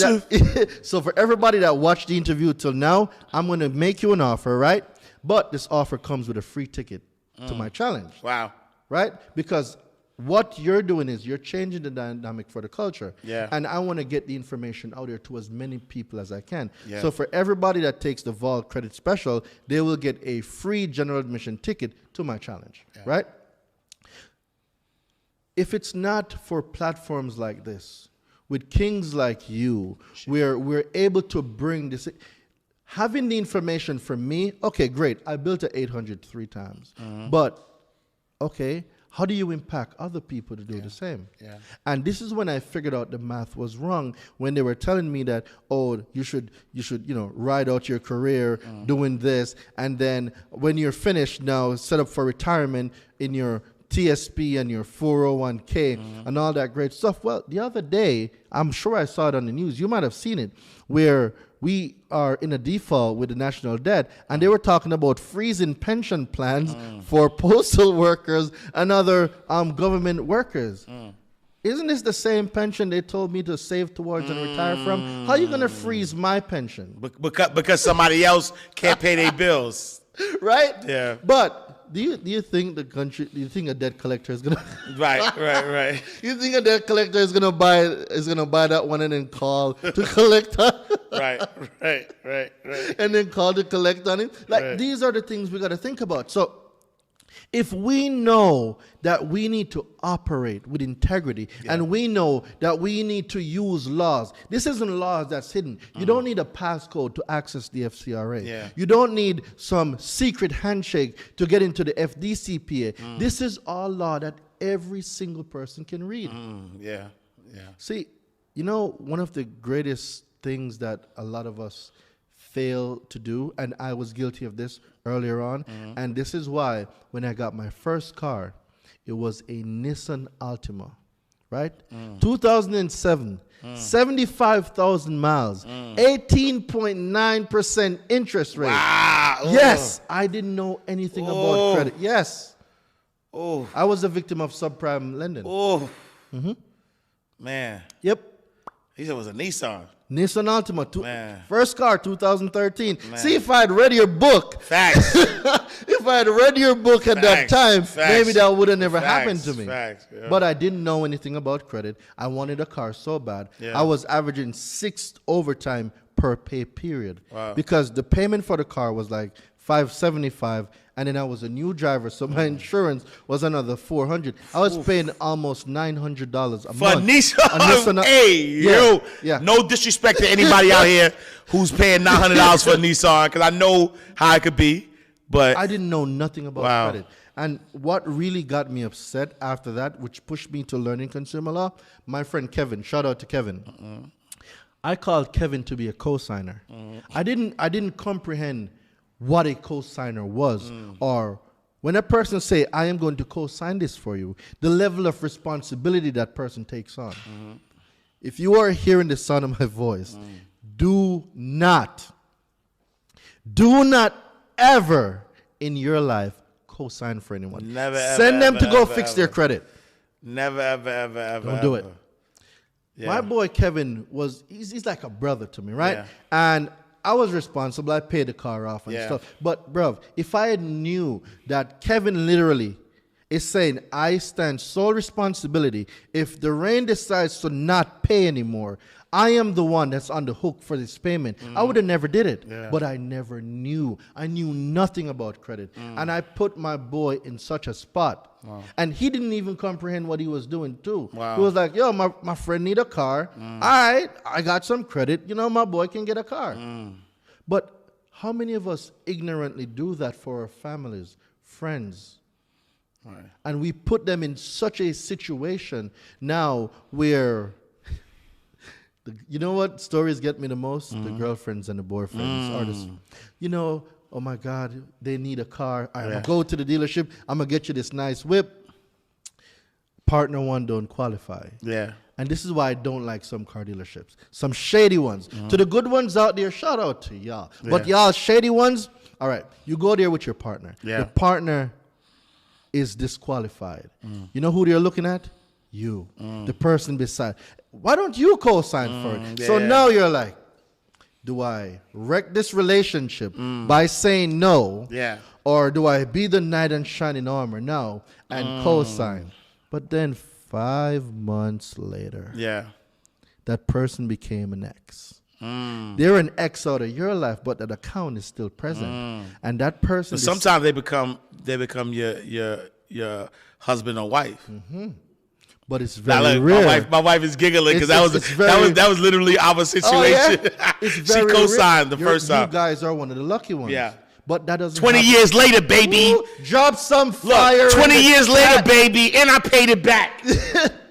that watched the interview till now, I'm going to make you an offer, right? But this offer comes with a free ticket to my challenge. Wow. Right? Because what you're doing is you're changing the dynamic for the culture. Yeah. And I want to get the information out there to as many people as I can. Yeah. So for everybody that takes the Vault Credit Special, they will get a free general admission ticket to my challenge. Yeah. Right? If it's not for platforms like this, with kings like you, we're able to bring this. Having the information from me, okay, great. I built an 800 3 times. But, okay, how do you impact other people to do the same? Yeah. And this is when I figured out the math was wrong, when they were telling me that, oh, you should ride out your career doing this, and then when you're finished now, set up for retirement in your TSP and your 401k and all that great stuff. Well, the other day, I'm sure I saw it on the news. You might have seen it, where we are in a default with the national debt, and they were talking about freezing pension plans for postal workers and other government workers. Isn't this the same pension they told me to save towards and retire from? How are you going to freeze my pension? Because somebody else can't pay their bills. Right? Yeah. But do you think a debt collector is gonna right. You think a debt collector is gonna buy that one and then call to collect on right. and then call to collect on it? These are the things we gotta think about. So if we know that we need to operate with integrity and we know that we need to use laws, this isn't laws that's hidden. You don't need a passcode to access the FCRA. Yeah. You don't need some secret handshake to get into the FDCPA. This is all law that every single person can read. Yeah. See, one of the greatest things that a lot of us fail to do, and I was guilty of this earlier on, and this is why when I got my first car, it was a Nissan Altima, right? 2007, 75,000 miles, 18.9% interest rate. Wow. Yes, I didn't know anything about credit. Yes. I was a victim of subprime lending. Man. Yep. He said it was a Nissan. Nissan Altima, first car, 2013. Man. See, if I had read your book, facts. If I had read your book at that time, maybe that would have never happened to me. Facts. Yeah. But I didn't know anything about credit. I wanted a car so bad. Yeah. I was averaging 6 overtime per pay period. Wow. Because the payment for the car was like $575, and then I was a new driver, so my insurance was another $400. I was paying almost $900 a month. For Nissan? Hey, no disrespect to anybody out here who's paying $900 for a Nissan, because I know how it could be, but I didn't know nothing about credit. And what really got me upset after that, which pushed me to learning consumer law, my friend Kevin, shout out to Kevin. I called Kevin to be a co-signer. I didn't comprehend what a co-signer was, or when a person say, I am going to co-sign this for you, the level of responsibility that person takes on. If you are hearing the sound of my voice, do not ever in your life co-sign for anyone. Never, Send them to go ever, fix ever. their credit. Never, ever. Don't do it. Yeah. My boy Kevin he's like a brother to me, right? Yeah. And I was responsible. I paid the car off and stuff. But, bro, if I had knew that Kevin literally, It's saying I stand sole responsibility. If the rain decides to not pay anymore, I am the one that's on the hook for this payment. I would have never did it, but I never knew. I knew nothing about credit. And I put my boy in such a spot. Wow. And he didn't even comprehend what he was doing too. Wow. He was like, yo, my friend need a car. All right, I got some credit. You know, my boy can get a car. But how many of us ignorantly do that for our families, friends? Right. And we put them in such a situation now where, you know what stories get me the most? The girlfriends and the boyfriends are this, you know, oh my God, they need a car. I'm going to go to the dealership. I'm going to get you this nice whip. Partner one don't qualify. Yeah. And this is why I don't like some car dealerships. Some shady ones. To the good ones out there, shout out to y'all. Yeah. But y'all shady ones, all right, you go there with your partner. Yeah. The partner is disqualified. You know who they're looking at? You. The person beside. Why don't you co-sign for it? Yeah. So now you're like, do I wreck this relationship by saying no? Yeah. Or do I be the knight in shining armor now and co-sign? But then 5 months later, that person became an ex. They're an ex out of your life, but that account is still present, and that person. So sometimes they become your husband or wife. But it's very rare. My wife is giggling because that was literally our situation. Oh, yeah? She co-signed the first time. You guys are one of the lucky ones. Yeah. But that doesn't 20 years later, baby. Ooh, drop some fire. Look, 20 years later, baby, and I paid it back.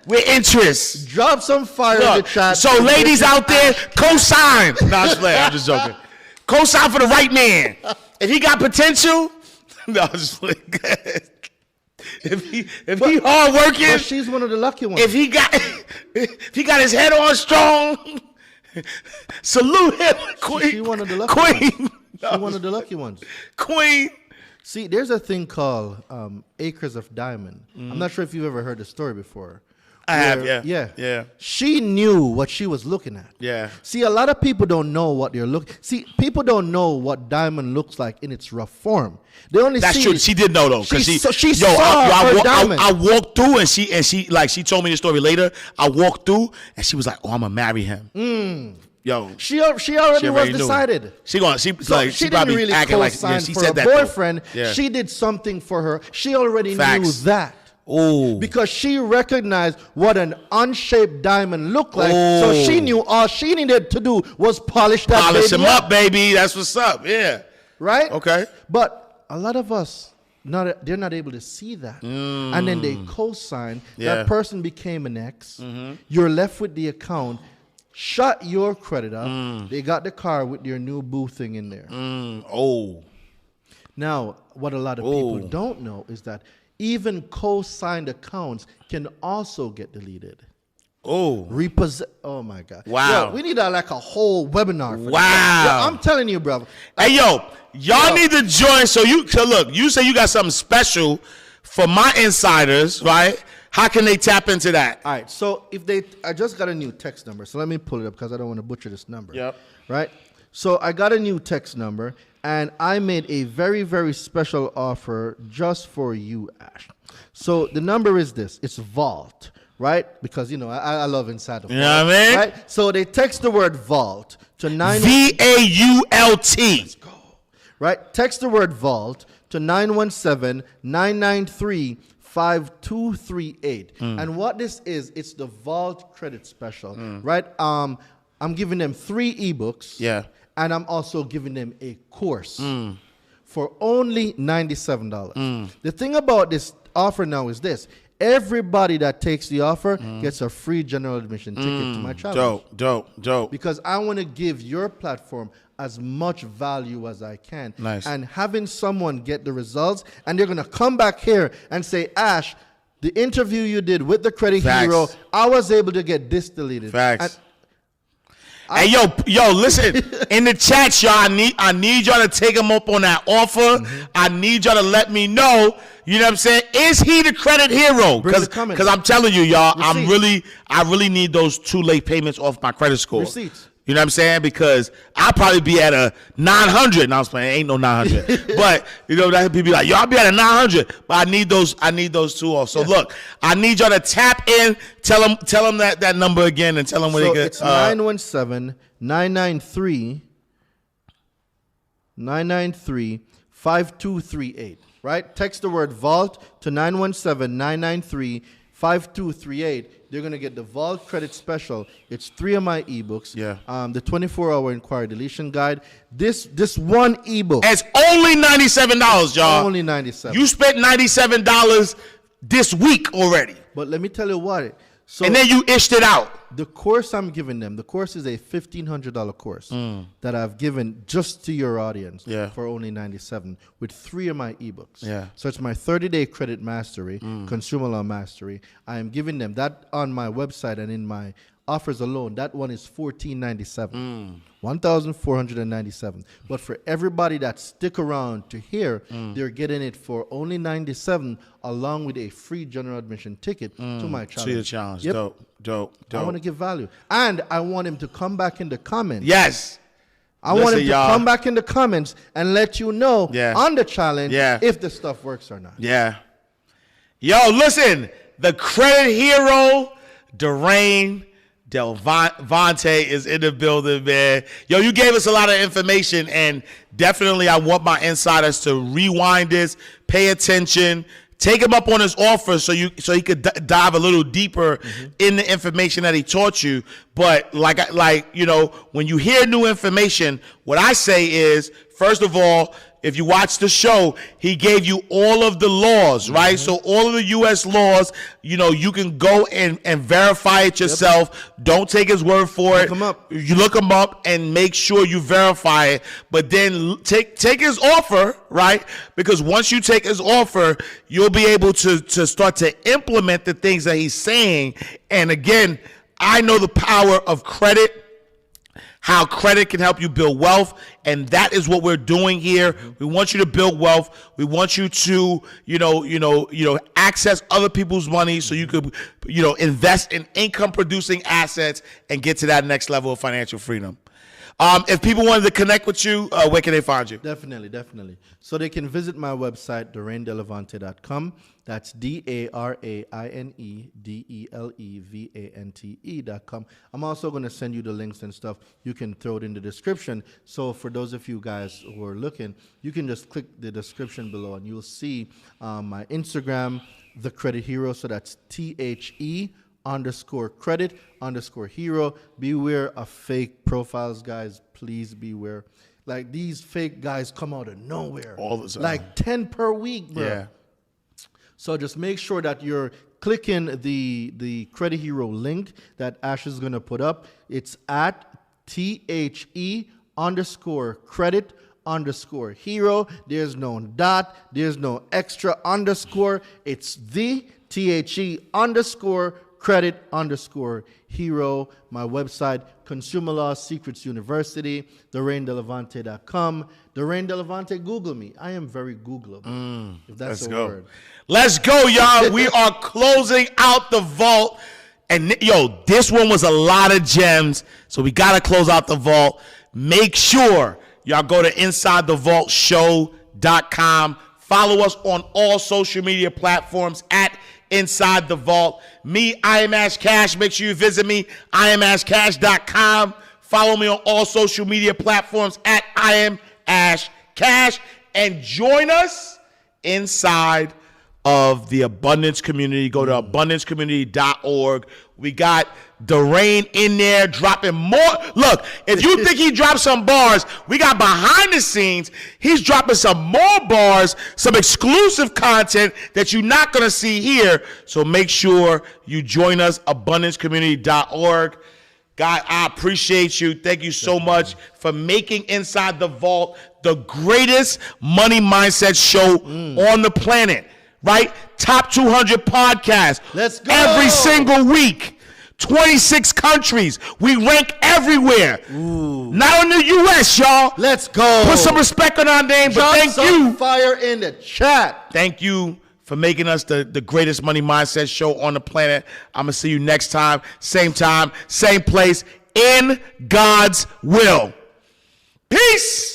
With interest. Drop some fire in the chat. So ladies out there, co-sign. No, I'm just joking. Co-sign for the right man. If he got potential, no, I'm just playing. If he hard working, but she's one of the lucky ones. If he got his head on strong, salute him, queen. She one of the lucky ones. She's one of the lucky ones. Queen. See, there's a thing called Acres of Diamond. I'm not sure if you've ever heard the story before. I have, yeah. Yeah. She knew what she was looking at. Yeah. See, a lot of people don't know what they're looking. See, people don't know what diamond looks like in its rough form. They only That's see. True. She did know though, because she saw her diamond. I walked through and she told me the story later. I walked through and she was like, "Oh, I'm gonna marry him." Yo, she already was decided. She didn't probably really acting like she said for that her boyfriend. Yeah. She did something for her. She already knew that. Oh. Because she recognized what an unshaped diamond looked like. So she knew all she needed to do was polish him up, baby. That's what's up. Yeah. Right? Okay. But a lot of us, they're not able to see that. And then they co-sign. Yeah. That person became an ex. You're left with the account. Shut your credit up. They got the car with your new boo thing in there. Now, what a lot of people don't know is that even co-signed accounts can also get deleted. Oh my God! Wow, yo, we need a whole webinar. For wow, that. I'm telling you, brother. Hey, y'all need to join. So look, you say you got something special for my insiders, right? How can they tap into that? All right. So I just got a new text number. So let me pull it up because I don't want to butcher this number. Yep. Right. So I got a new text number. And I made a very, very special offer just for you, Ash. So the number is this. It's Vault, right? Because, I love Inside the Vault. You know what I mean? Right? So they text the word Vault to VAULT. Let's go. Right? Text the word Vault to 917-993-5238. And what this is, it's the Vault Credit Special, right? I'm giving them 3 ebooks. Yeah. And I'm also giving them a course for only $97. The thing about this offer now is this. Everybody that takes the offer gets a free general admission ticket to my challenge. Dope. Because I want to give your platform as much value as I can. Nice. And having someone get the results, and they're going to come back here and say, Ash, the interview you did with the credit hero, I was able to get this deleted. Facts. Hey, yo, listen. In the chat, y'all, I need y'all to take him up on that offer. I need y'all to let me know. You know what I'm saying? Is he the credit hero? Because I'm telling you, y'all, I really need those 2 late payments off my credit score. Receipts. You know what I'm saying? Because I'll probably be at a 900. And I was playing, ain't no 900. But, you know, that people be like, yo, I'll be at a 900. But I need those two off. So, look, I need y'all to tap in. Tell them that number again and tell them where they get. It's 917-993-5238, right? Text the word vault to 917-993-5238. They're going to get the Vault Credit Special. It's 3 of my ebooks. Yeah. The 24-hour inquiry deletion guide. This one ebook. It's only $97, y'all. Only $97. You spent $97 this week already. But let me tell you what. So And then you ished it out. the course I'm giving them, the course is a $1,500 course that I've given just to your audience for only $97 with 3 of my ebooks. Yeah. So it's my 30-day credit mastery, consumer law mastery. I am giving them that on my website and in my offers alone. That one is $1,497, $1,497. But for everybody that stick around to hear, they're getting it for only $97, along with a free general admission ticket to my challenge. To your challenge. Yep. Dope. I want to give value. And I want him to come back in the comments. Yes. I want him to come back in the comments and let you know on the challenge if the stuff works or not. Yeah. Yo, listen. The credit hero, Darain Delvante is in the building, man. Yo, you gave us a lot of information, and definitely I want my insiders to rewind this, pay attention, take him up on his offer so he could dive a little deeper in the information that he taught you. But like you know, when you hear new information, what I say is, first of all, if you watch the show, he gave you all of the laws, right? So all of the U.S. laws, you know, you can go and verify it yourself. Don't take his word for it. Look 'em up. You look him up and make sure you verify it. But then take his offer, right? Because once you take his offer, you'll be able to start to implement the things that he's saying. And again, I know the power of credit, how credit can help you build wealth, and that is what we're doing here. We want you to build wealth. We want you to, access other people's money so you could, invest in income-producing assets and get to that next level of financial freedom. If people wanted to connect with you, where can they find you? Definitely. So they can visit my website, DarainDelevante.com. That's DarainDelevante.com. I'm also going to send you the links and stuff. You can throw it in the description. So for those of you guys who are looking, you can just click the description below and you'll see my Instagram, The Credit Hero. So that's THE_credit_hero. Beware of fake profiles, guys. Please beware. Like, these fake guys come out of nowhere. All the time. Like 10 per week, bro. Yeah. So just make sure that you're clicking the Credit Hero link that Ash is going to put up. It's at THE_credit_hero. There's no dot. There's no extra underscore. It's the THE_credit_hero. My website, Consumer Law Secrets University, DarainDelevante.com. Darain Delevante, Google me. I am very Googleable, if that's a word. Let's go, y'all. We are closing out the vault. And, yo, this one was a lot of gems, so we got to close out the vault. Make sure y'all go to InsideTheVaultShow.com. Follow us on all social media platforms at Inside the Vault. Me, I am Ash Cash. Make sure you visit me, IamAshCash.com. Follow me on all social media platforms at I am Ash Cash. And join us inside of the Abundance Community. Go to abundancecommunity.org. We got Darain in there dropping more. Look, if you think he dropped some bars, we got behind the scenes. He's dropping some more bars, some exclusive content that you're not going to see here. So make sure you join us, abundancecommunity.org. God, I appreciate you. Thank you so much for making Inside the Vault the greatest money mindset show on the planet. Right? Top 200 podcasts. Let's go. Every single week. 26 countries. We rank everywhere. Not in the U.S., y'all. Let's go. Put some respect on our name, but thank you. Fire in the chat. Thank you for making us the greatest money mindset show on the planet. I'm going to see you next time, same place, in God's will. Peace.